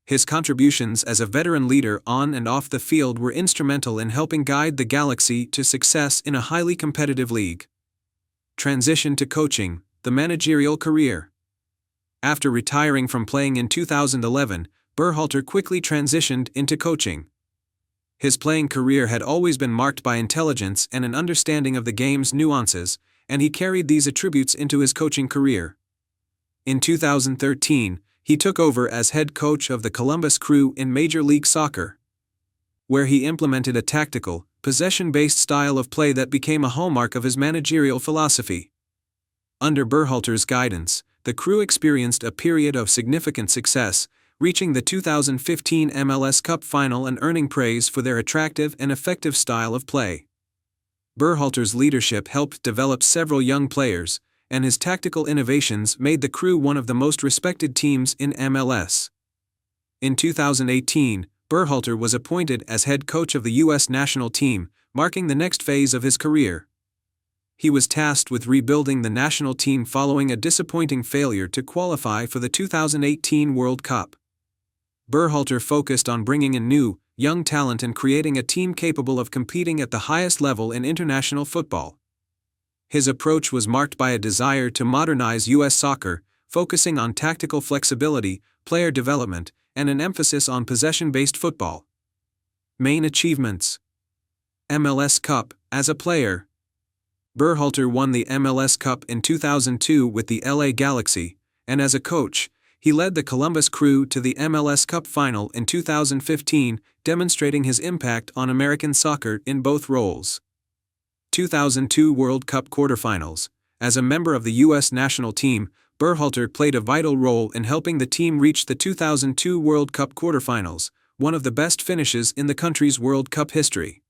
His contributions as a veteran leader on and off the field were instrumental in helping guide the Galaxy to success in a highly competitive league. Transition to coaching, the managerial career. After retiring from playing in 2011, Berhalter quickly transitioned into coaching. His playing career had always been marked by intelligence and an understanding of the game's nuances, and he carried these attributes into his coaching career. In 2013, he took over as head coach of the Columbus Crew in Major League Soccer, where he implemented a tactical, possession-based style of play that became a hallmark of his managerial philosophy. Under Berhalter's guidance, the Crew experienced a period of significant success, reaching the 2015 MLS Cup final and earning praise for their attractive and effective style of play. Berhalter's leadership helped develop several young players, and his tactical innovations made the Crew one of the most respected teams in MLS. In 2018, Berhalter was appointed as head coach of the U.S. national team, marking the next phase of his career. He was tasked with rebuilding the national team following a disappointing failure to qualify for the 2018 World Cup. Berhalter focused on bringing in new, young talent and creating a team capable of competing at the highest level in international football. His approach was marked by a desire to modernize U.S. soccer, focusing on tactical flexibility, player development, and an emphasis on possession-based football. Main achievements. MLS Cup. As a player, Berhalter won the MLS Cup in 2002 with the LA Galaxy, and as a coach, he led the Columbus Crew to the MLS Cup final in 2015, demonstrating his impact on American soccer in both roles. 2002 World Cup quarterfinals. As a member of the U.S. national team, Berhalter played a vital role in helping the team reach the 2002 World Cup quarterfinals, one of the best finishes in the country's World Cup history.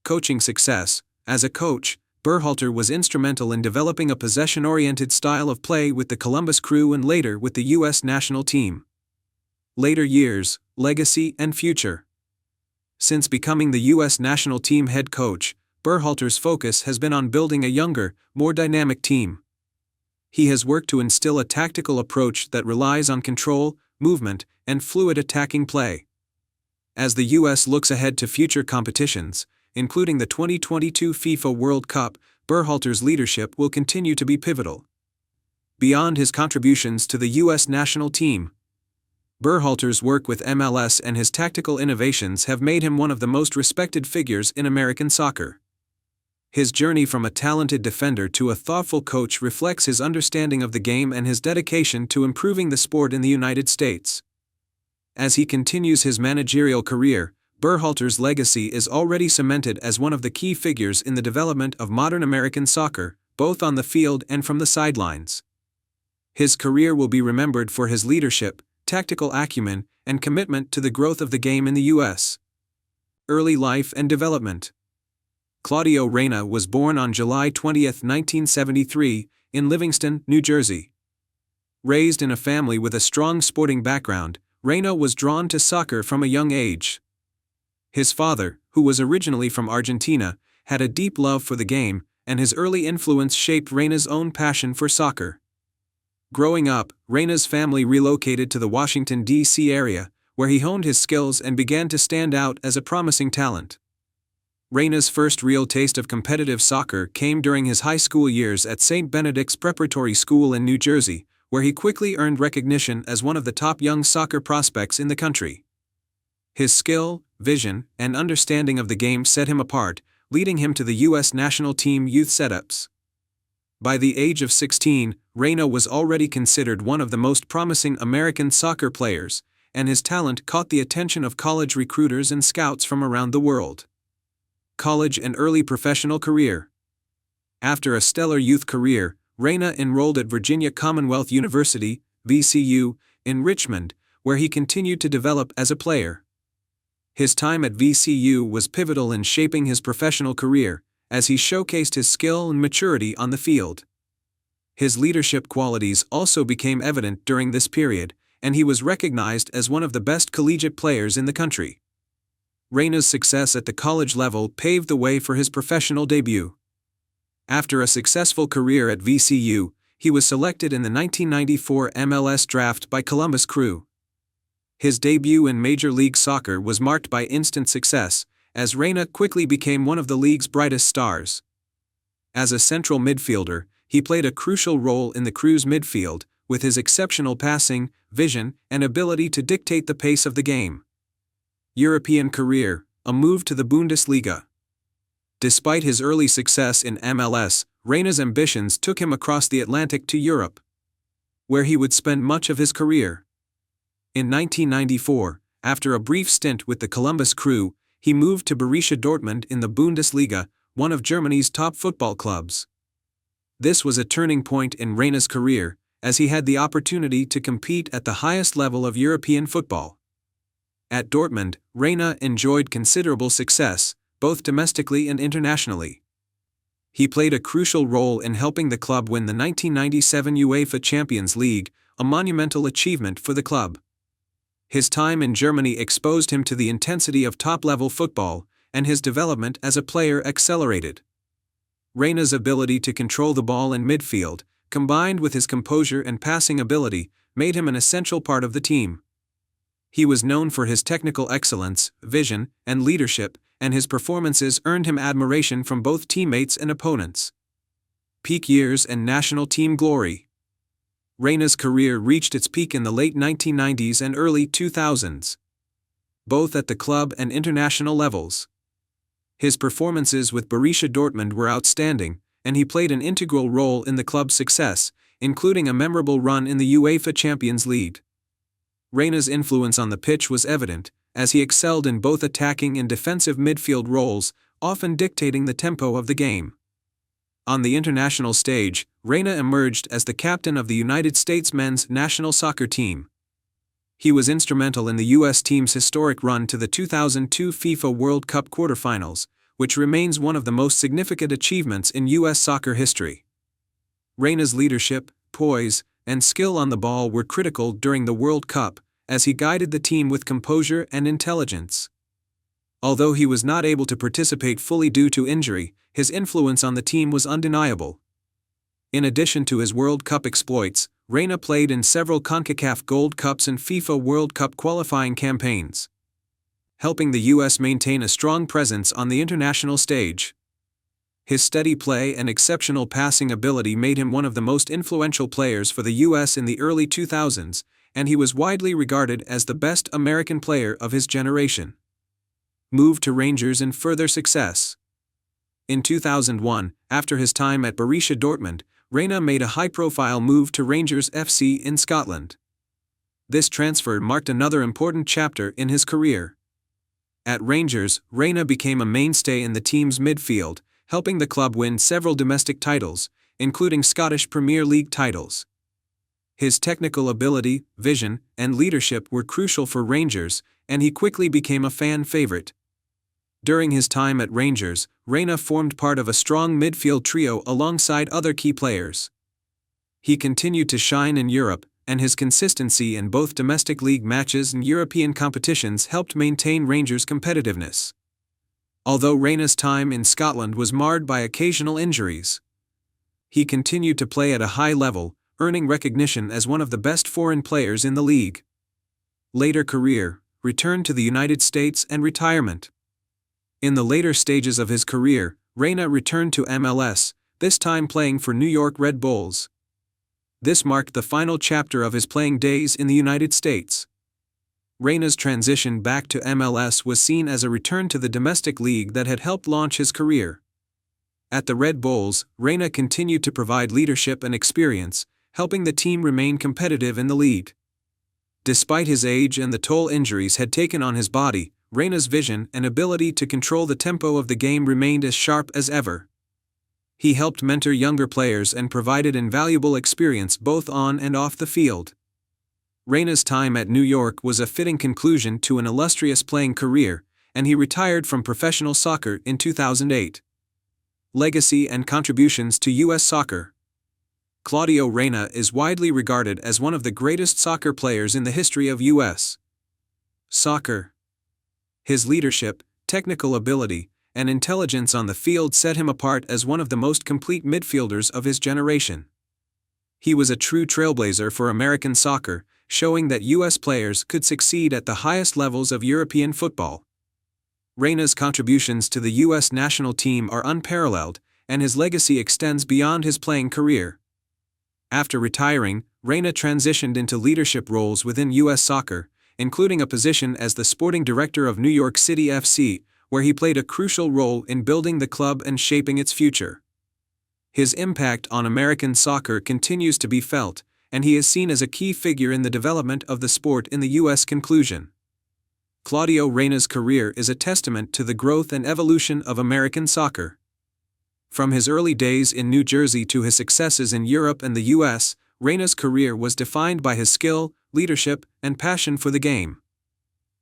Coaching success. As a coach, Berhalter was instrumental in developing a possession-oriented style of play with the Columbus Crew and later with the U.S. national team. Later years, legacy and future. Since becoming the U.S. national team head coach, Berhalter's focus has been on building a younger, more dynamic team. He has worked to instill a tactical approach that relies on control, movement, and fluid attacking play. As the U.S. looks ahead to future competitions, including the 2022 FIFA World Cup, Berhalter's leadership will continue to be pivotal. Beyond his contributions to the U.S. national team, Berhalter's work with MLS and his tactical innovations have made him one of the most respected figures in American soccer. His journey from a talented defender to a thoughtful coach reflects his understanding of the game and his dedication to improving the sport in the United States. As he continues his managerial career, Berhalter's legacy is already cemented as one of the key figures in the development of modern American soccer, both on the field and from the sidelines. His career will be remembered for his leadership, tactical acumen, and commitment to the growth of the game in the U.S. Early life and development. Claudio Reyna was born on July 20, 1973, in Livingston, New Jersey. Raised in a family with a strong sporting background, Reyna was drawn to soccer from a young age. His father, who was originally from Argentina, had a deep love for the game, and his early influence shaped Reyna's own passion for soccer. Growing up, Reyna's family relocated to the Washington, D.C. area, where he honed his skills and began to stand out as a promising talent. Reyna's first real taste of competitive soccer came during his high school years at St. Benedict's Preparatory School in New Jersey, where he quickly earned recognition as one of the top young soccer prospects in the country. His skill, vision, and understanding of the game set him apart, leading him to the U.S. national team youth setups. By the age of 16, Reyna was already considered one of the most promising American soccer players, and his talent caught the attention of college recruiters and scouts from around the world. College and early professional career. After a stellar youth career, Reyna enrolled at Virginia Commonwealth University, VCU, in Richmond, where he continued to develop as a player. His time at VCU was pivotal in shaping his professional career, as he showcased his skill and maturity on the field. His leadership qualities also became evident during this period, and he was recognized as one of the best collegiate players in the country. Reyna's success at the college level paved the way for his professional debut. After a successful career at VCU, he was selected in the 1994 MLS draft by Columbus Crew. His debut in Major League Soccer was marked by instant success, as Reyna quickly became one of the league's brightest stars. As a central midfielder, he played a crucial role in the Crew's midfield, with his exceptional passing, vision, and ability to dictate the pace of the game. European career, a move to the Bundesliga. Despite his early success in MLS, Reyna's ambitions took him across the Atlantic to Europe, where he would spend much of his career. In 1994, after a brief stint with the Columbus Crew, he moved to Borussia Dortmund in the Bundesliga, one of Germany's top football clubs. This was a turning point in Reyna's career, as he had the opportunity to compete at the highest level of European football. At Dortmund, Reyna enjoyed considerable success, both domestically and internationally. He played a crucial role in helping the club win the 1997 UEFA Champions League, a monumental achievement for the club. His time in Germany exposed him to the intensity of top-level football, and his development as a player accelerated. Reyna's ability to control the ball in midfield, combined with his composure and passing ability, made him an essential part of the team. He was known for his technical excellence, vision, and leadership, and his performances earned him admiration from both teammates and opponents. Peak years and national team glory. Reyna's career reached its peak in the late 1990s and early 2000s, both at the club and international levels. His performances with Borussia Dortmund were outstanding, and he played an integral role in the club's success, including a memorable run in the UEFA Champions League. Reyna's influence on the pitch was evident, as he excelled in both attacking and defensive midfield roles, often dictating the tempo of the game. On the international stage, Reyna emerged as the captain of the United States men's national soccer team. He was instrumental in the U.S. team's historic run to the 2002 FIFA World Cup quarterfinals, which remains one of the most significant achievements in U.S. soccer history. Reyna's leadership, poise, and skill on the ball were critical during the World Cup, as he guided the team with composure and intelligence. Although he was not able to participate fully due to injury, his influence on the team was undeniable. In addition to his World Cup exploits, Reyna played in several CONCACAF Gold Cups and FIFA World Cup qualifying campaigns, helping the U.S. maintain a strong presence on the international stage. His steady play and exceptional passing ability made him one of the most influential players for the U.S. in the early 2000s, and he was widely regarded as the best American player of his generation. Moved to Rangers and further success. In 2001, after his time at Borussia Dortmund, Reyna made a high-profile move to Rangers FC in Scotland. This transfer marked another important chapter in his career. At Rangers, Reyna became a mainstay in the team's midfield, helping the club win several domestic titles, including Scottish Premier League titles. His technical ability, vision, and leadership were crucial for Rangers, and he quickly became a fan favorite. During his time at Rangers, Reyna formed part of a strong midfield trio alongside other key players. He continued to shine in Europe, and his consistency in both domestic league matches and European competitions helped maintain Rangers' competitiveness. Although Reyna's time in Scotland was marred by occasional injuries, he continued to play at a high level, earning recognition as one of the best foreign players in the league. Later career, returned to the United States and retirement. In the later stages of his career, Reyna returned to MLS, this time playing for New York Red Bulls. This marked the final chapter of his playing days in the United States. Reyna's transition back to MLS was seen as a return to the domestic league that had helped launch his career. At the Red Bulls, Reyna continued to provide leadership and experience, helping the team remain competitive in the league. Despite his age and the toll injuries had taken on his body, Reyna's vision and ability to control the tempo of the game remained as sharp as ever. He helped mentor younger players and provided invaluable experience both on and off the field. Reyna's time at New York was a fitting conclusion to an illustrious playing career, and he retired from professional soccer in 2008. Legacy and contributions to U.S. soccer. Claudio Reyna is widely regarded as one of the greatest soccer players in the history of U.S. soccer. His leadership, technical ability, and intelligence on the field set him apart as one of the most complete midfielders of his generation. He was a true trailblazer for American soccer, showing that U.S. players could succeed at the highest levels of European football. Reyna's contributions to the U.S. national team are unparalleled, and his legacy extends beyond his playing career. After retiring, Reyna transitioned into leadership roles within U.S. soccer, including a position as the sporting director of New York City FC, where he played a crucial role in building the club and shaping its future. His impact on American soccer continues to be felt, and he is seen as a key figure in the development of the sport in the U.S. conclusion. Claudio Reyna's career is a testament to the growth and evolution of American soccer. From his early days in New Jersey to his successes in Europe and the U.S., Reyna's career was defined by his skill, leadership, and passion for the game.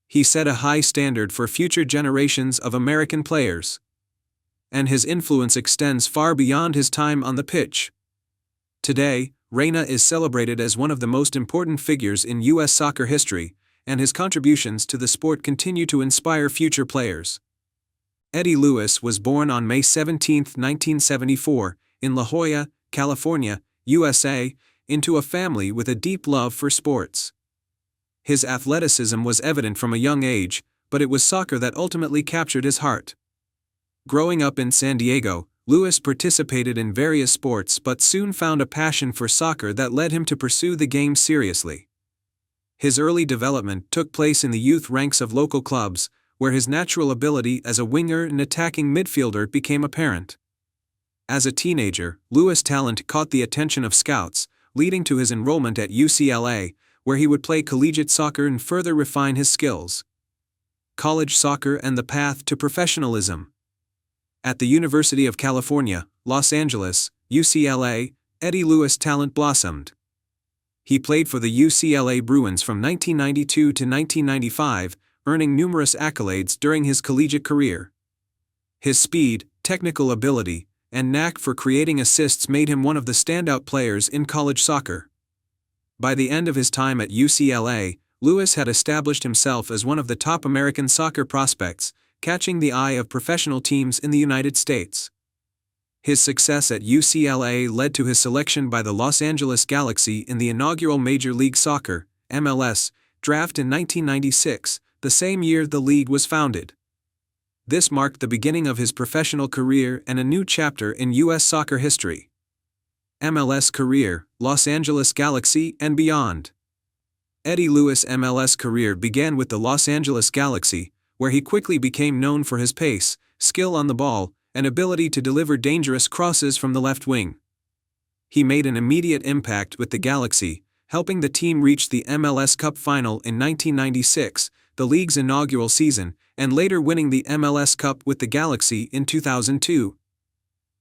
He set a high standard for future generations of American players, and his influence extends far beyond his time on the pitch. Today, Reyna is celebrated as one of the most important figures in U.S. soccer history, and his contributions to the sport continue to inspire future players. Eddie Lewis was born on May 17, 1974, in La Jolla, California, USA, into a family with a deep love for sports. His athleticism was evident from a young age, but it was soccer that ultimately captured his heart. Growing up in San Diego, Lewis participated in various sports but soon found a passion for soccer that led him to pursue the game seriously. His early development took place in the youth ranks of local clubs, where his natural ability as a winger and attacking midfielder became apparent. As a teenager, Lewis' talent caught the attention of scouts, leading to his enrollment at UCLA, where he would play collegiate soccer and further refine his skills. College soccer and the path to professionalism. At the University of California, Los Angeles, UCLA, Eddie Lewis' talent blossomed. He played for the UCLA Bruins from 1992 to 1995, earning numerous accolades during his collegiate career. His speed, technical ability, and knack for creating assists made him one of the standout players in college soccer. By the end of his time at UCLA, Lewis had established himself as one of the top American soccer prospects, catching the eye of professional teams in the United States. His success at UCLA led to his selection by the Los Angeles Galaxy in the inaugural Major League Soccer (MLS) draft in 1996, the same year the league was founded. This marked the beginning of his professional career and a new chapter in U.S. soccer history. MLS career, Los Angeles Galaxy and beyond. Eddie Lewis' MLS career began with the Los Angeles Galaxy, where he quickly became known for his pace, skill on the ball, and ability to deliver dangerous crosses from the left wing. He made an immediate impact with the Galaxy, helping the team reach the MLS Cup final in 1996, the league's inaugural season, and later winning the MLS Cup with the Galaxy in 2002.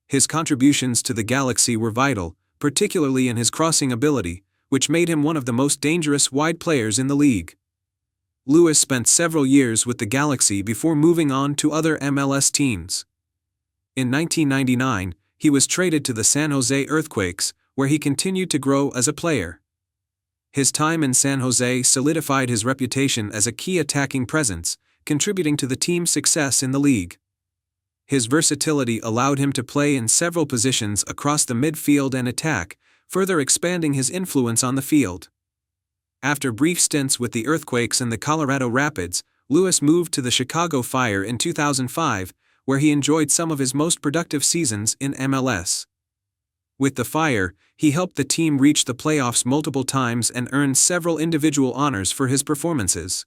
His contributions to the Galaxy were vital, particularly in his crossing ability, which made him one of the most dangerous wide players in the league. Lewis spent several years with the Galaxy before moving on to other MLS teams. In 1999, he was traded to the San Jose Earthquakes, where he continued to grow as a player. His time in San Jose solidified his reputation as a key attacking presence, contributing to the team's success in the league. His versatility allowed him to play in several positions across the midfield and attack, further expanding his influence on the field. After brief stints with the Earthquakes and the Colorado Rapids, Lewis moved to the Chicago Fire in 2005, where he enjoyed some of his most productive seasons in MLS. With the Fire, he helped the team reach the playoffs multiple times and earned several individual honors for his performances.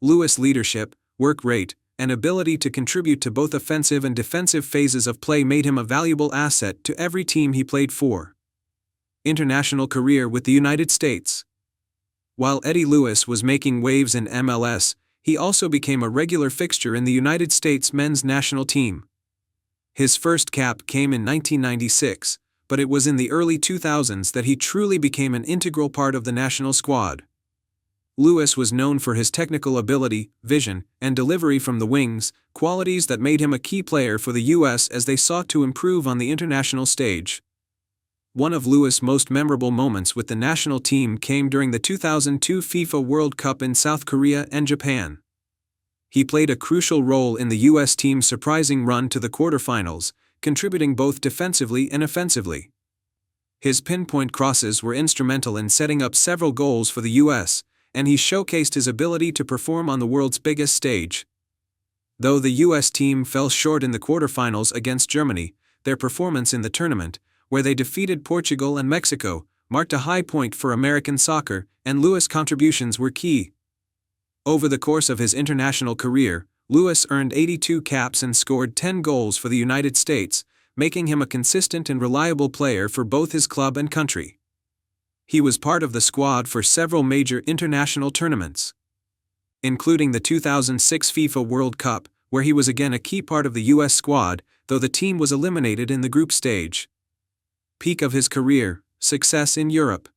Lewis' leadership, work rate, and ability to contribute to both offensive and defensive phases of play made him a valuable asset to every team he played for. International career with the United States. While Eddie Lewis was making waves in MLS, he also became a regular fixture in the United States men's national team. His first cap came in 1996, but it was in the early 2000s that he truly became an integral part of the national squad. Lewis was known for his technical ability, vision, and delivery from the wings, qualities that made him a key player for the U.S. as they sought to improve on the international stage. One of Lewis' most memorable moments with the national team came during the 2002 FIFA World Cup in South Korea and Japan. He played a crucial role in the U.S. team's surprising run to the quarterfinals, contributing both defensively and offensively. His pinpoint crosses were instrumental in setting up several goals for the U.S., and he showcased his ability to perform on the world's biggest stage. Though the U.S. team fell short in the quarterfinals against Germany, their performance in the tournament, where they defeated Portugal and Mexico, marked a high point for American soccer, and Lewis' contributions were key. Over the course of his international career, Lewis earned 82 caps and scored 10 goals for the United States, making him a consistent and reliable player for both his club and country. He was part of the squad for several major international tournaments, including the 2006 FIFA World Cup, where he was again a key part of the U.S. squad, though the team was eliminated in the group stage. Peak of his career, success in Europe.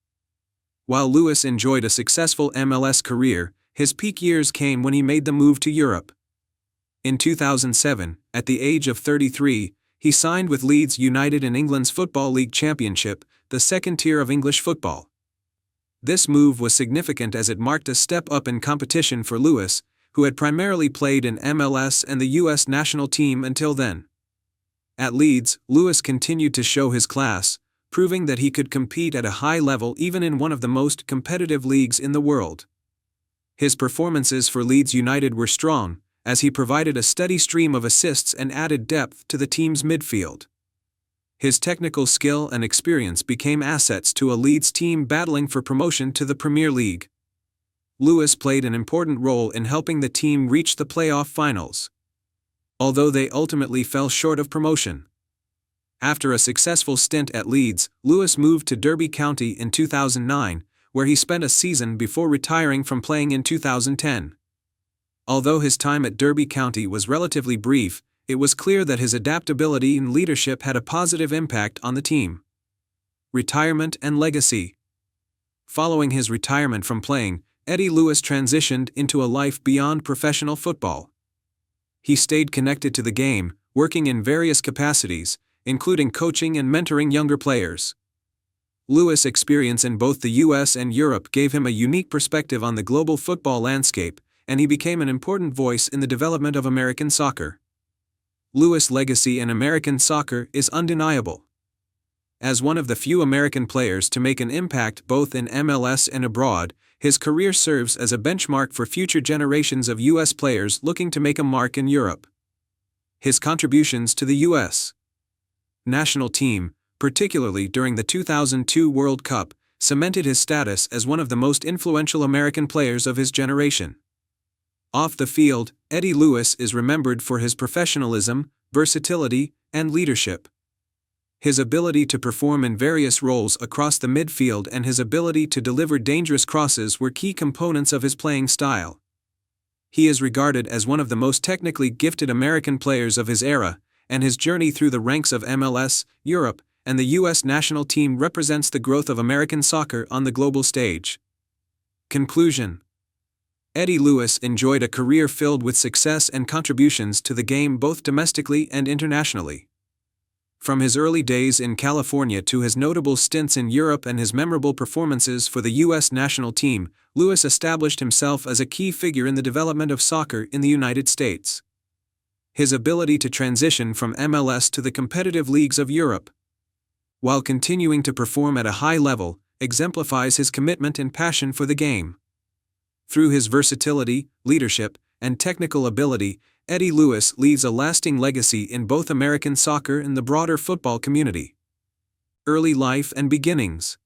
While Lewis enjoyed a successful MLS career, his peak years came when he made the move to Europe. In 2007, at the age of 33, he signed with Leeds United in England's Football League Championship, the second tier of English football. This move was significant as it marked a step up in competition for Lewis, who had primarily played in MLS and the U.S. national team until then. At Leeds, Lewis continued to show his class, proving that he could compete at a high level even in one of the most competitive leagues in the world. His performances for Leeds United were strong, as he provided a steady stream of assists and added depth to the team's midfield. His technical skill and experience became assets to a Leeds team battling for promotion to the Premier League. Lewis played an important role in helping the team reach the playoff finals, although they ultimately fell short of promotion. After a successful stint at Leeds, Lewis moved to Derby County in 2009, where he spent a season before retiring from playing in 2010. Although his time at Derby County was relatively brief, it was clear that his adaptability and leadership had a positive impact on the team. Retirement and legacy. Following his retirement from playing, Eddie Lewis transitioned into a life beyond professional football. He stayed connected to the game, working in various capacities, including coaching and mentoring younger players. Lewis' experience in both the U.S. and Europe gave him a unique perspective on the global football landscape, and he became an important voice in the development of American soccer. Lewis' legacy in American soccer is undeniable. As one of the few American players to make an impact both in MLS and abroad, his career serves as a benchmark for future generations of U.S. players looking to make a mark in Europe. His contributions to the U.S. national team, particularly during the 2002 World Cup, cemented his status as one of the most influential American players of his generation. Off the field, Eddie Lewis is remembered for his professionalism, versatility, and leadership. His ability to perform in various roles across the midfield and his ability to deliver dangerous crosses were key components of his playing style. He is regarded as one of the most technically gifted American players of his era, and his journey through the ranks of MLS, Europe, and the U.S. national team represents the growth of American soccer on the global stage. Conclusion: Eddie Lewis enjoyed a career filled with success and contributions to the game both domestically and internationally. From his early days in California to his notable stints in Europe and his memorable performances for the U.S. national team, Lewis established himself as a key figure in the development of soccer in the United States. His ability to transition from MLS to the competitive leagues of Europe, while continuing to perform at a high level, exemplifies his commitment and passion for the game. Through his versatility, leadership, and technical ability, Eddie Lewis leaves a lasting legacy in both American soccer and the broader football community. Early life and beginnings.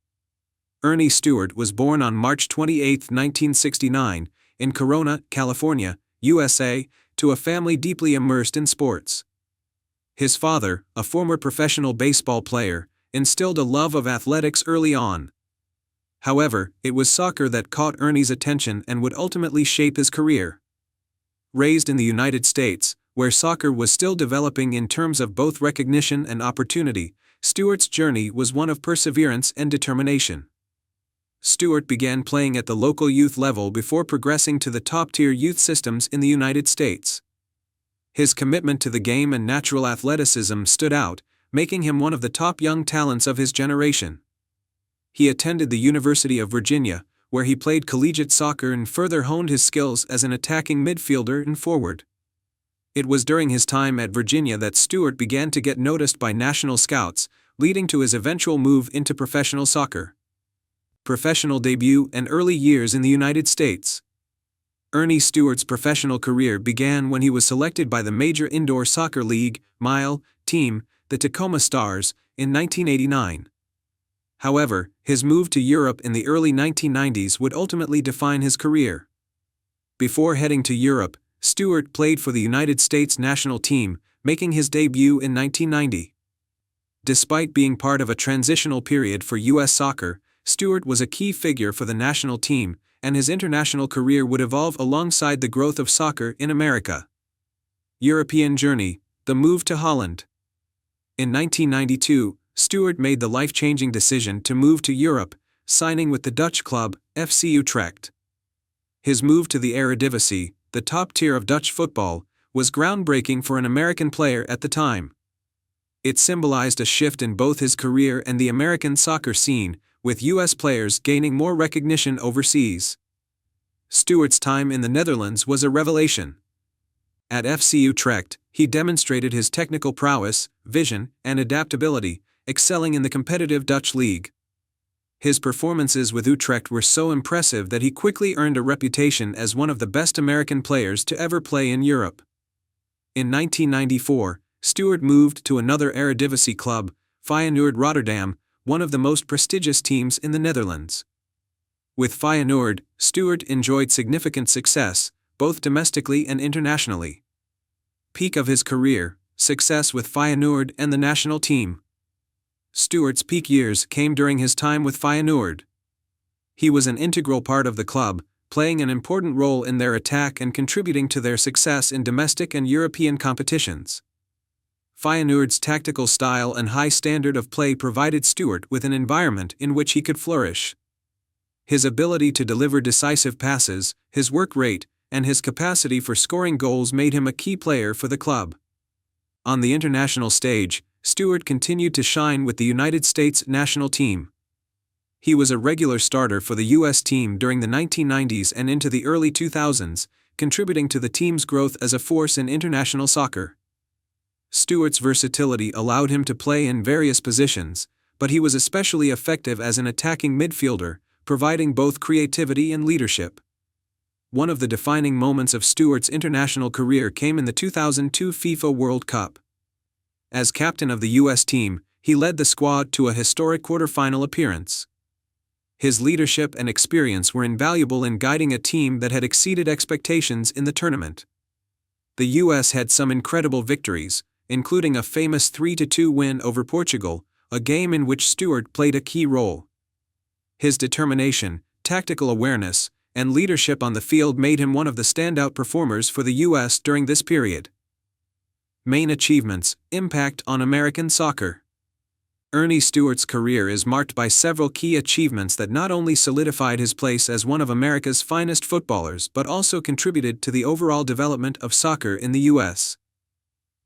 Ernie Stewart was born on March 28, 1969, in Corona, California, USA, to a family deeply immersed in sports. His father, a former professional baseball player, instilled a love of athletics early on. However, it was soccer that caught Ernie's attention and would ultimately shape his career. Raised in the United States, where soccer was still developing in terms of both recognition and opportunity, Stewart's journey was one of perseverance and determination. Stewart began playing at the local youth level before progressing to the top-tier youth systems in the United States. His commitment to the game and natural athleticism stood out, making him one of the top young talents of his generation. He attended the University of Virginia, where he played collegiate soccer and further honed his skills as an attacking midfielder and forward. It was during his time at Virginia that Stewart began to get noticed by national scouts, leading to his eventual move into professional soccer. Professional debut and early years in the United States. Ernie Stewart's professional career began when he was selected by the major indoor soccer league, MILE, team, the Tacoma Stars, in 1989. However, his move to Europe in the early 1990s would ultimately define his career. Before heading to Europe, Stewart played for the United States national team, making his debut in 1990. Despite being part of a transitional period for U.S. soccer, Stewart was a key figure for the national team, and his international career would evolve alongside the growth of soccer in America. European journey: the move to Holland. In 1992, Stewart made the life-changing decision to move to Europe, signing with the Dutch club, FC Utrecht. His move to the Eredivisie, the top tier of Dutch football, was groundbreaking for an American player at the time. It symbolized a shift in both his career and the American soccer scene, with U.S. players gaining more recognition overseas. Stewart's time in the Netherlands was a revelation. At FC Utrecht, he demonstrated his technical prowess, vision, and adaptability, excelling in the competitive Dutch league. His performances with Utrecht were so impressive that he quickly earned a reputation as one of the best American players to ever play in Europe. In 1994, Stewart moved to another Eredivisie club, Feyenoord Rotterdam, one of the most prestigious teams in the Netherlands. With Feyenoord, Stewart enjoyed significant success, both domestically and internationally. Peak of his career: success with Feyenoord and the national team. Stewart's peak years came during his time with Feyenoord. He was an integral part of the club, playing an important role in their attack and contributing to their success in domestic and European competitions. Feyenoord's tactical style and high standard of play provided Stewart with an environment in which he could flourish. His ability to deliver decisive passes, his work rate, and his capacity for scoring goals made him a key player for the club. On the international stage, Stewart continued to shine with the United States national team. He was a regular starter for the U.S. team during the 1990s and into the early 2000s, contributing to the team's growth as a force in international soccer. Stewart's versatility allowed him to play in various positions, but he was especially effective as an attacking midfielder, providing both creativity and leadership. One of the defining moments of Stewart's international career came in the 2002 FIFA World Cup. As captain of the U.S. team, he led the squad to a historic quarter-final appearance. His leadership and experience were invaluable in guiding a team that had exceeded expectations in the tournament. The U.S. had some incredible victories, including a famous 3-2 win over Portugal, a game in which Stewart played a key role. His determination, tactical awareness, and leadership on the field made him one of the standout performers for the U.S. during this period. Main achievements: impact on American soccer. Ernie Stewart's career is marked by several key achievements that not only solidified his place as one of America's finest footballers but also contributed to the overall development of soccer in the U.S.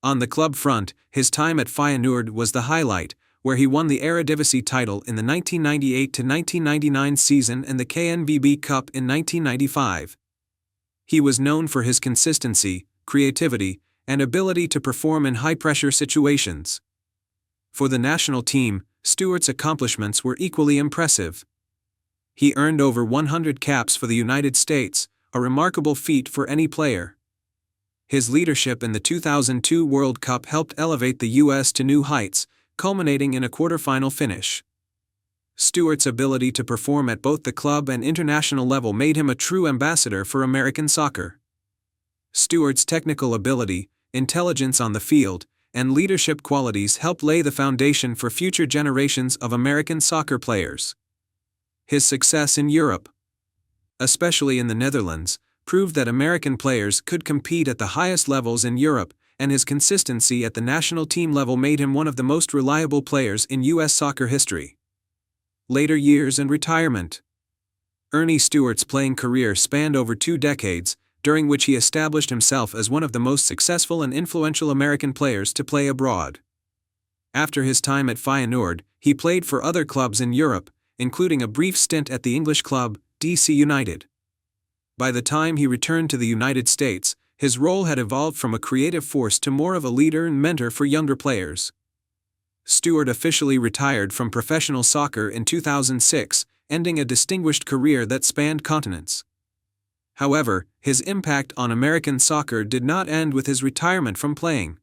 On the club front, his time at Feyenoord was the highlight, where he won the Eredivisie title in the 1998-1999 season and the KNVB Cup in 1995. He was known for his consistency, creativity, and ability to perform in high-pressure situations. For the national team, Stewart's accomplishments were equally impressive. He earned over 100 caps for the United States, a remarkable feat for any player. His leadership in the 2002 World Cup helped elevate the U.S. to new heights, culminating in a quarter-final finish. Stewart's ability to perform at both the club and international level made him a true ambassador for American soccer. Stewart's technical ability, intelligence on the field, and leadership qualities helped lay the foundation for future generations of American soccer players. His success in Europe, especially in the Netherlands, proved that American players could compete at the highest levels in Europe, and his consistency at the national team level made him one of the most reliable players in U.S. soccer history. Later years and retirement. Ernie Stewart's playing career spanned over 2 decades, during which he established himself as one of the most successful and influential American players to play abroad. After his time at Feyenoord, he played for other clubs in Europe, including a brief stint at the English club, DC United. By the time he returned to the United States, his role had evolved from a creative force to more of a leader and mentor for younger players. Stewart officially retired from professional soccer in 2006, ending a distinguished career that spanned continents. However, his impact on American soccer did not end with his retirement from playing.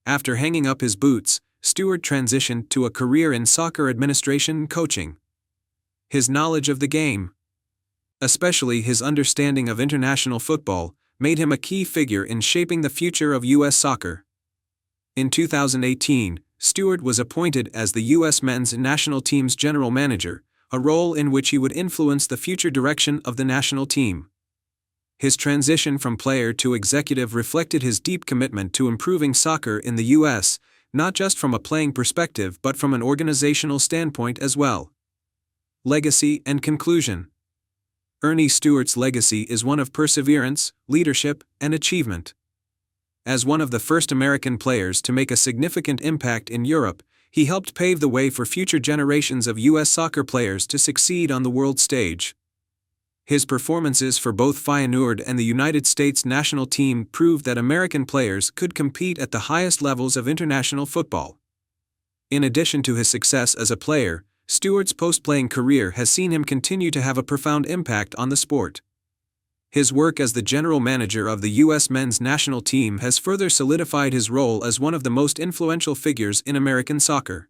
After hanging up his boots, Stewart transitioned to a career in soccer administration and coaching. His knowledge of the game, especially his understanding of international football, made him a key figure in shaping the future of U.S. soccer. In 2018, Stewart was appointed as the U.S. men's national team's general manager, a role in which he would influence the future direction of the national team. His transition from player to executive reflected his deep commitment to improving soccer in the U.S., not just from a playing perspective but from an organizational standpoint as well. Legacy and conclusion. Ernie Stewart's legacy is one of perseverance, leadership, and achievement. As one of the first American players to make a significant impact in Europe, he helped pave the way for future generations of U.S. soccer players to succeed on the world stage. His performances for both Feyenoord and the United States national team proved that American players could compete at the highest levels of international football. In addition to his success as a player, Stewart's post-playing career has seen him continue to have a profound impact on the sport. His work as the general manager of the U.S. men's national team has further solidified his role as one of the most influential figures in American soccer.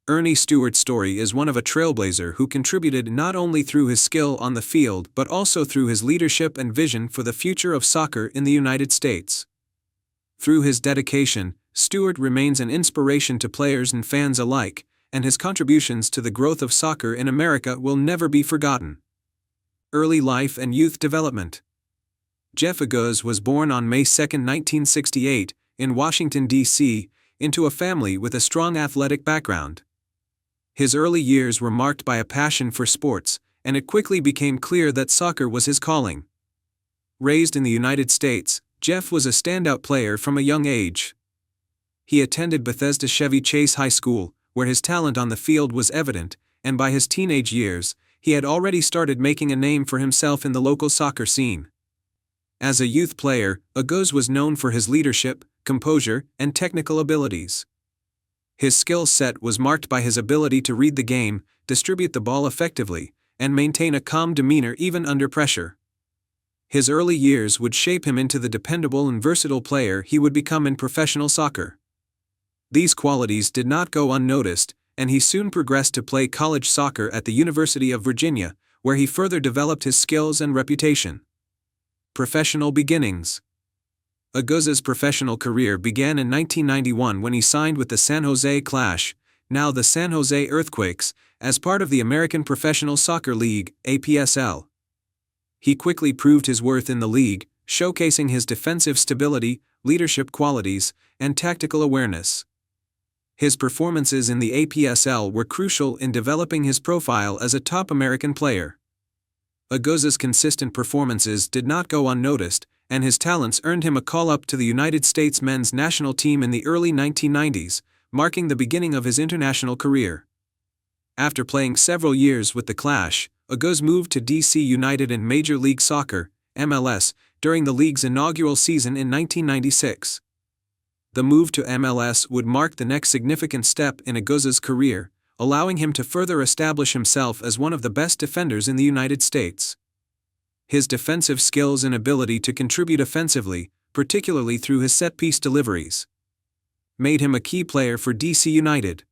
Ernie Stewart's story is one of a trailblazer who contributed not only through his skill on the field but also through his leadership and vision for the future of soccer in the United States. Through his dedication, Stewart remains an inspiration to players and fans alike, and his contributions to the growth of soccer in America will never be forgotten. Early life and youth development. Jeff Agoos was born on May 2, 1968, in Washington, D.C., into a family with a strong athletic background. His early years were marked by a passion for sports, and it quickly became clear that soccer was his calling. Raised in the United States, Jeff was a standout player from a young age. He attended Bethesda Chevy Chase High School, where his talent on the field was evident, and by his teenage years, he had already started making a name for himself in the local soccer scene. As a youth player, Agoos was known for his leadership, composure, and technical abilities. His skill set was marked by his ability to read the game, distribute the ball effectively, and maintain a calm demeanor even under pressure. His early years would shape him into the dependable and versatile player he would become in professional soccer. These qualities did not go unnoticed, and he soon progressed to play college soccer at the University of Virginia, where he further developed his skills and reputation. Professional beginnings. Aguza's professional career began in 1991 when he signed with the San Jose Clash, now the San Jose Earthquakes, as part of the American Professional Soccer League, APSL. He quickly proved his worth in the league, showcasing his defensive stability, leadership qualities, and tactical awareness. His performances in the APSL were crucial in developing his profile as a top American player. Aguza's consistent performances did not go unnoticed, and his talents earned him a call-up to the United States men's national team in the early 1990s, marking the beginning of his international career. After playing several years with the Clash, Aguza moved to DC United in Major League Soccer, MLS, during the league's inaugural season in 1996. The move to MLS would mark the next significant step in Aguza's career, allowing him to further establish himself as one of the best defenders in the United States. His defensive skills and ability to contribute offensively, particularly through his set-piece deliveries, made him a key player for DC United.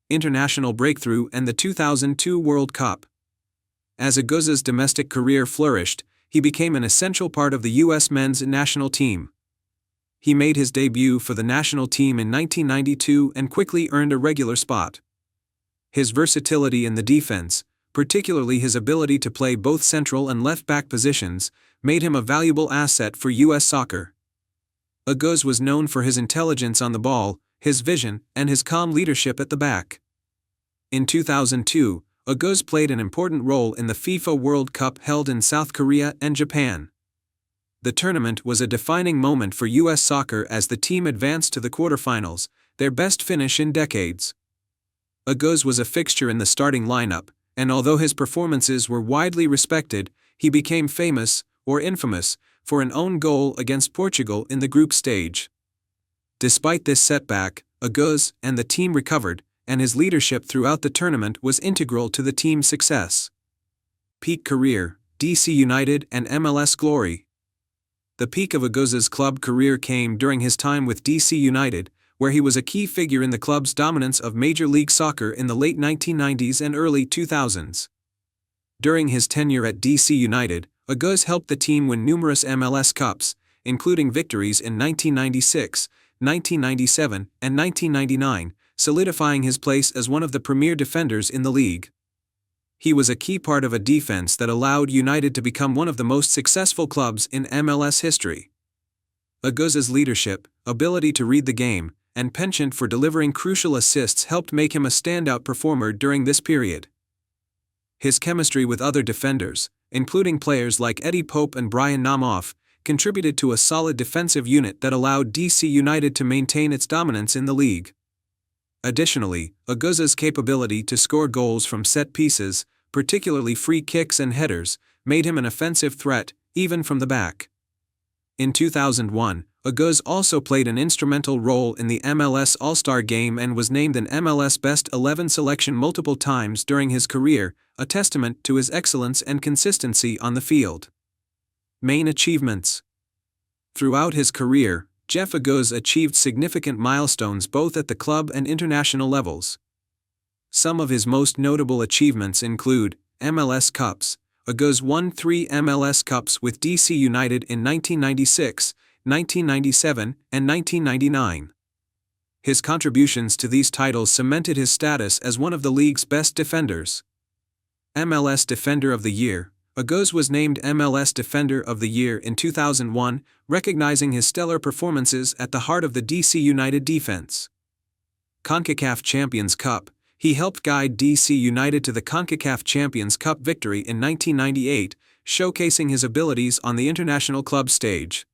International breakthrough and the 2002 World Cup. As Aguza's domestic career flourished, he became an essential part of the U.S. men's national team. He made his debut for the national team in 1992 and quickly earned a regular spot. His versatility in the defense, particularly his ability to play both central and left-back positions, made him a valuable asset for U.S. soccer. Aguza was known for his intelligence on the ball, his vision, and his calm leadership at the back. In 2002, Aguza played an important role in the FIFA World Cup held in South Korea and Japan. The tournament was a defining moment for U.S. soccer as the team advanced to the quarterfinals, their best finish in decades. Aguza was a fixture in the starting lineup, and although his performances were widely respected, he became famous, or infamous, for an own goal against Portugal in the group stage. Despite this setback, Aguza and the team recovered, and his leadership throughout the tournament was integral to the team's success. Peak career, DC United and MLS glory. The peak of Aguza's club career came during his time with DC United, where he was a key figure in the club's dominance of Major League Soccer in the late 1990s and early 2000s. During his tenure at DC United, Aguza helped the team win numerous MLS Cups, including victories in 1996, 1997, and 1999, solidifying his place as one of the premier defenders in the league. He was a key part of a defense that allowed United to become one of the most successful clubs in MLS history. Aguza's leadership, ability to read the game, and penchant for delivering crucial assists helped make him a standout performer during this period. His chemistry with other defenders, including players like Eddie Pope and Brian Naumoff, contributed to a solid defensive unit that allowed DC United to maintain its dominance in the league. Additionally, Aguza's capability to score goals from set pieces, particularly free kicks and headers, made him an offensive threat, even from the back. In 2001, Aguza also played an instrumental role in the MLS All-Star Game and was named an MLS Best 11 selection multiple times during his career, a testament to his excellence and consistency on the field. Main achievements. Throughout his career, Jeff Aguza achieved significant milestones both at the club and international levels. Some of his most notable achievements include MLS Cups. Aguza won 3 MLS Cups with DC United in 1996, 1997, and 1999. His contributions to these titles cemented his status as one of the league's best defenders. MLS Defender of the Year. Aguza was named MLS Defender of the Year in 2001, recognizing his stellar performances at the heart of the DC United defense. CONCACAF Champions Cup. He helped guide DC United to the CONCACAF Champions Cup victory in 1998, showcasing his abilities on the international club stage.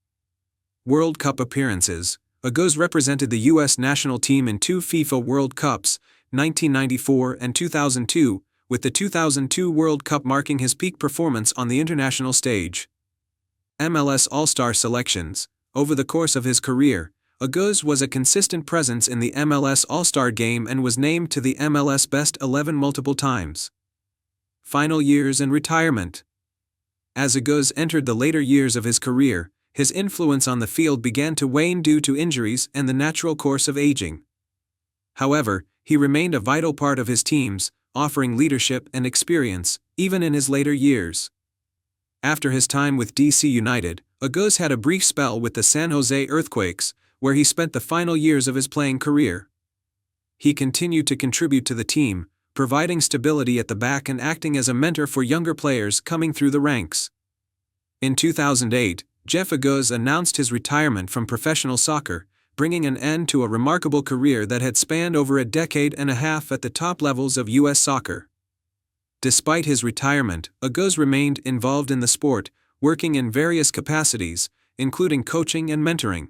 World Cup appearances. Aguza represented the U.S. national team in 2 FIFA World Cups, 1994 and 2002, with the 2002 World Cup marking his peak performance on the international stage. MLS All-Star selections. Over the course of his career, Aguz was a consistent presence in the MLS All-Star Game and was named to the MLS Best 11 multiple times. Final years and retirement. As Aguz entered the later years of his career, his influence on the field began to wane due to injuries and the natural course of aging. However, he remained a vital part of his teams, offering leadership and experience, even in his later years. After his time with DC United, Aguz had a brief spell with the San Jose Earthquakes, where he spent the final years of his playing career. He continued to contribute to the team, providing stability at the back and acting as a mentor for younger players coming through the ranks. In 2008, Jeff Aguz announced his retirement from professional soccer, bringing an end to a remarkable career that had spanned over a decade and a half at the top levels of U.S. soccer. Despite his retirement, Aguz remained involved in the sport, working in various capacities, including coaching and mentoring,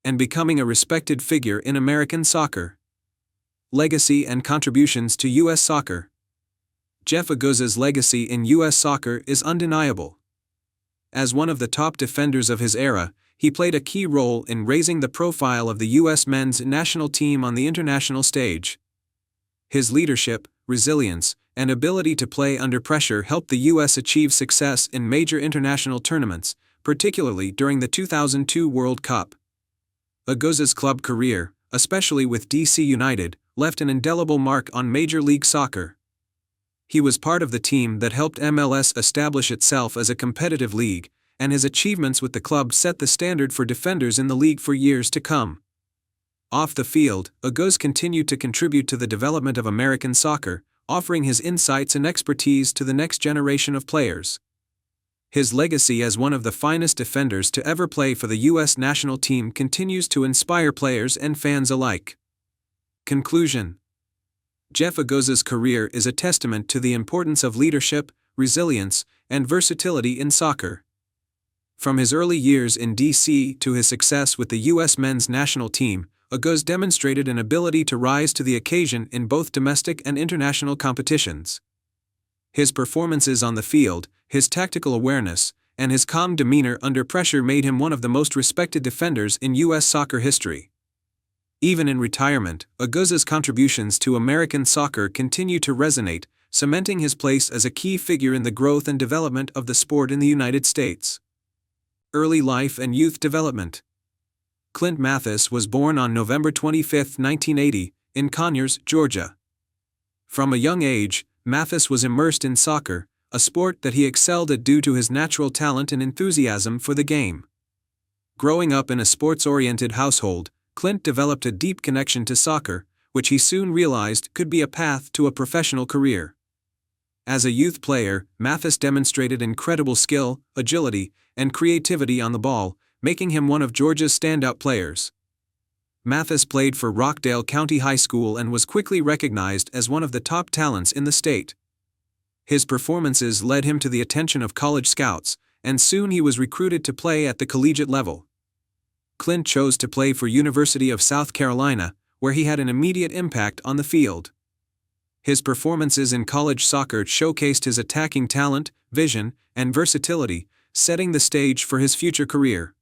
and becoming a respected figure in American soccer. Legacy and contributions to U.S. soccer. Jeff Aguz's legacy in U.S. soccer is undeniable. As one of the top defenders of his era, he played a key role in raising the profile of the U.S. men's national team on the international stage. His leadership, resilience, and ability to play under pressure helped the U.S. achieve success in major international tournaments, particularly during the 2002 World Cup. Aguz's club career, especially with DC United, left an indelible mark on Major League Soccer. He was part of the team that helped MLS establish itself as a competitive league, and his achievements with the club set the standard for defenders in the league for years to come. Off the field, Aguz continued to contribute to the development of American soccer, offering his insights and expertise to the next generation of players. His legacy as one of the finest defenders to ever play for the U.S. national team continues to inspire players and fans alike. Conclusion. Jeff Aguz's career is a testament to the importance of leadership, resilience, and versatility in soccer. From his early years in DC to his success with the U.S. men's national team, Aguz demonstrated an ability to rise to the occasion in both domestic and international competitions. His performances on the field, his tactical awareness, and his calm demeanor under pressure made him one of the most respected defenders in U.S. soccer history. Even in retirement, Aguz's contributions to American soccer continue to resonate, cementing his place as a key figure in the growth and development of the sport in the United States. Early life and youth development. Clint Mathis was born on November 25, 1980, in Conyers, Georgia. From a young age, Mathis was immersed in soccer, a sport that he excelled at due to his natural talent and enthusiasm for the game. Growing up in a sports-oriented household, Clint developed a deep connection to soccer, which he soon realized could be a path to a professional career. As a youth player, Mathis demonstrated incredible skill, agility, and creativity on the ball, making him one of Georgia's standout players. Mathis played for Rockdale County High School and was quickly recognized as one of the top talents in the state. His performances led him to the attention of college scouts, and soon he was recruited to play at the collegiate level. Clint chose to play for University of South Carolina, where he had an immediate impact on the field. His performances in college soccer showcased his attacking talent, vision, and versatility, setting the stage for his future career.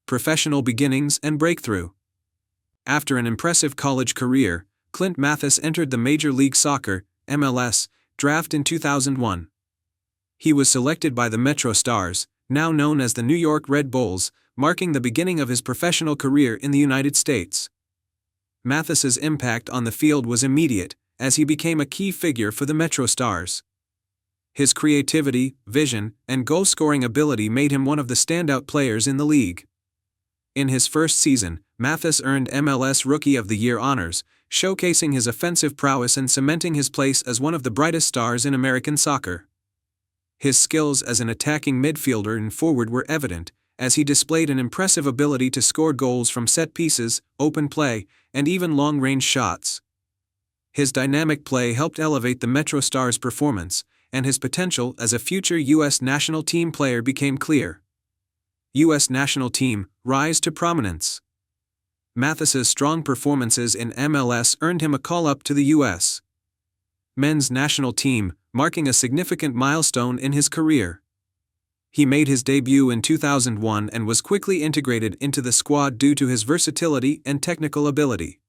Professional beginnings and breakthrough. After an impressive college career, Clint Mathis entered the Major League Soccer (MLS) draft in 2001. He was selected by the Metro Stars, now known as the New York Red Bulls, marking the beginning of his professional career in the United States. Mathis's impact on the field was immediate, as he became a key figure for the Metro Stars. His creativity, vision, and goal-scoring ability made him one of the standout players in the league. In his first season, Mathis earned MLS Rookie of the Year honors, showcasing his offensive prowess and cementing his place as one of the brightest stars in American soccer. His skills as an attacking midfielder and forward were evident, as he displayed an impressive ability to score goals from set pieces, open play, and even long-range shots. His dynamic play helped elevate the Metro Stars' performance, and his potential as a future U.S. national team player became clear. U.S. national team, rise to prominence. Mathis's strong performances in MLS earned him a call-up to the U.S. men's national team, marking a significant milestone in his career. He made his debut in 2001 and was quickly integrated into the squad due to his versatility and technical ability.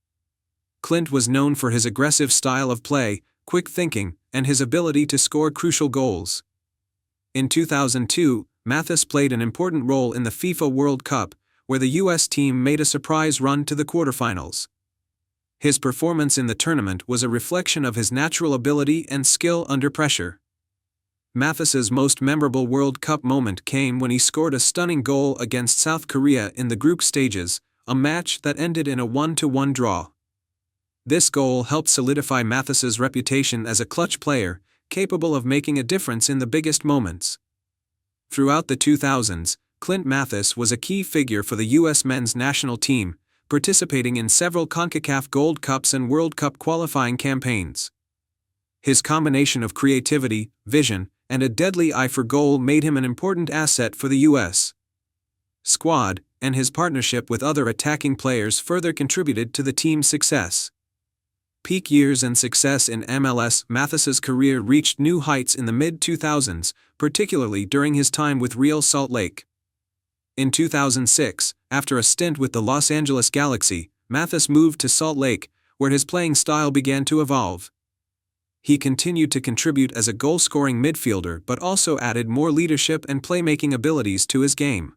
Clint was known for his aggressive style of play, quick thinking, and his ability to score crucial goals. In 2002, Mathis played an important role in the FIFA World Cup, where the U.S. team made a surprise run to the quarterfinals. His performance in the tournament was a reflection of his natural ability and skill under pressure. Mathis's most memorable World Cup moment came when he scored a stunning goal against South Korea in the group stages, a match that ended in a 1-1 draw. This goal helped solidify Mathis's reputation as a clutch player, capable of making a difference in the biggest moments. Throughout the 2000s, Clint Mathis was a key figure for the U.S. men's national team, participating in several CONCACAF Gold Cups and World Cup qualifying campaigns. His combination of creativity, vision, and a deadly eye for goal made him an important asset for the U.S. squad, and his partnership with other attacking players further contributed to the team's success. Peak years and success in MLS. Mathis's career reached new heights in the mid-2000s, particularly during his time with Real Salt Lake. In 2006, after a stint with the Los Angeles Galaxy, Mathis moved to Salt Lake, where his playing style began to evolve. He continued to contribute as a goal-scoring midfielder but also added more leadership and playmaking abilities to his game.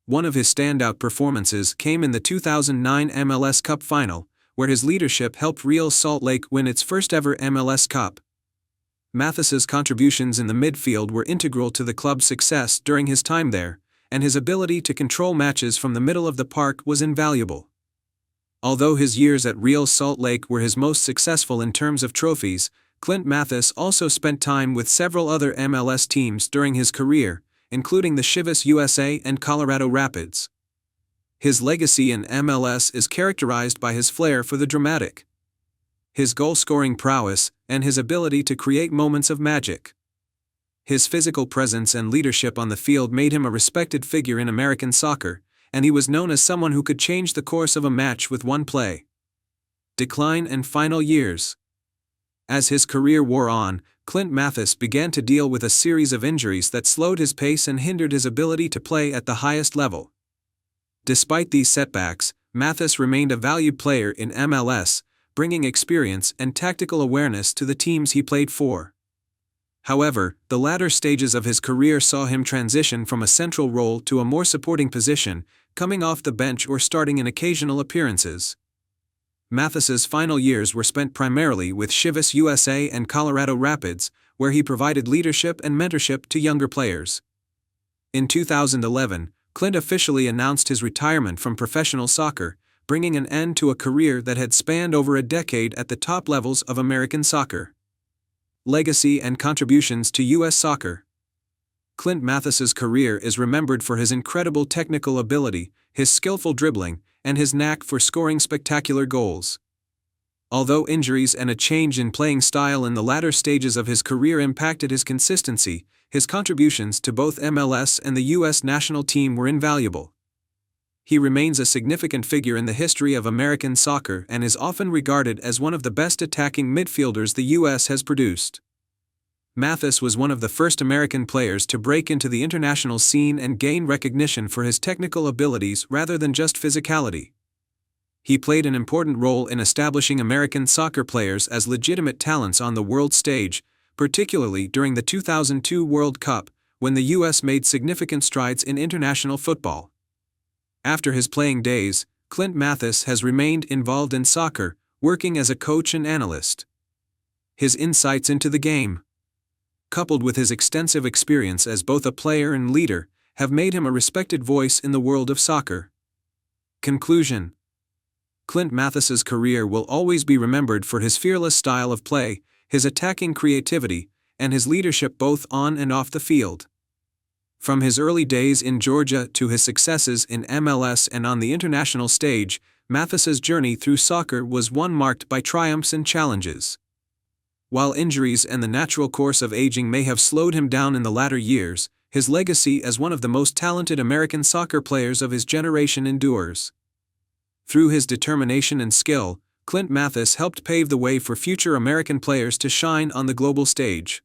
One of his standout performances came in the 2009 MLS Cup final, where his leadership helped Real Salt Lake win its first-ever MLS Cup. Mathis's contributions in the midfield were integral to the club's success during his time there, and his ability to control matches from the middle of the park was invaluable. Although his years at Real Salt Lake were his most successful in terms of trophies, Clint Mathis also spent time with several other MLS teams during his career, including the Chivas USA and Colorado Rapids. His legacy in MLS is characterized by his flair for the dramatic, his goal-scoring prowess, and his ability to create moments of magic. His physical presence and leadership on the field made him a respected figure in American soccer, and he was known as someone who could change the course of a match with one play. Decline and final years. As his career wore on, Clint Mathis began to deal with a series of injuries that slowed his pace and hindered his ability to play at the highest level. Despite these setbacks, Mathis remained a valued player in MLS, bringing experience and tactical awareness to the teams he played for. However, the latter stages of his career saw him transition from a central role to a more supporting position, coming off the bench or starting in occasional appearances. Mathis's final years were spent primarily with Chivas USA and Colorado Rapids, where he provided leadership and mentorship to younger players. In 2011, Clint officially announced his retirement from professional soccer, bringing an end to a career that had spanned over a decade at the top levels of American soccer. Legacy and contributions to U.S. soccer. Clint Mathis's career is remembered for his incredible technical ability, his skillful dribbling, and his knack for scoring spectacular goals. Although injuries and a change in playing style in the latter stages of his career impacted his consistency, his contributions to both MLS and the U.S. national team were invaluable. He remains a significant figure in the history of American soccer and is often regarded as one of the best attacking midfielders the U.S. has produced. Mathis was one of the first American players to break into the international scene and gain recognition for his technical abilities rather than just physicality. He played an important role in establishing American soccer players as legitimate talents on the world stage, particularly during the 2002 World Cup, when the U.S. made significant strides in international football. After his playing days, Clint Mathis has remained involved in soccer, working as a coach and analyst. His insights into the game, coupled with his extensive experience as both a player and leader, have made him a respected voice in the world of soccer. Conclusion. Clint Mathis's career will always be remembered for his fearless style of play, his attacking creativity, and his leadership both on and off the field. From his early days in Georgia to his successes in MLS and on the international stage, Mathis's journey through soccer was one marked by triumphs and challenges. While injuries and the natural course of aging may have slowed him down in the latter years, his legacy as one of the most talented American soccer players of his generation endures. Through his determination and skill, Clint Mathis helped pave the way for future American players to shine on the global stage.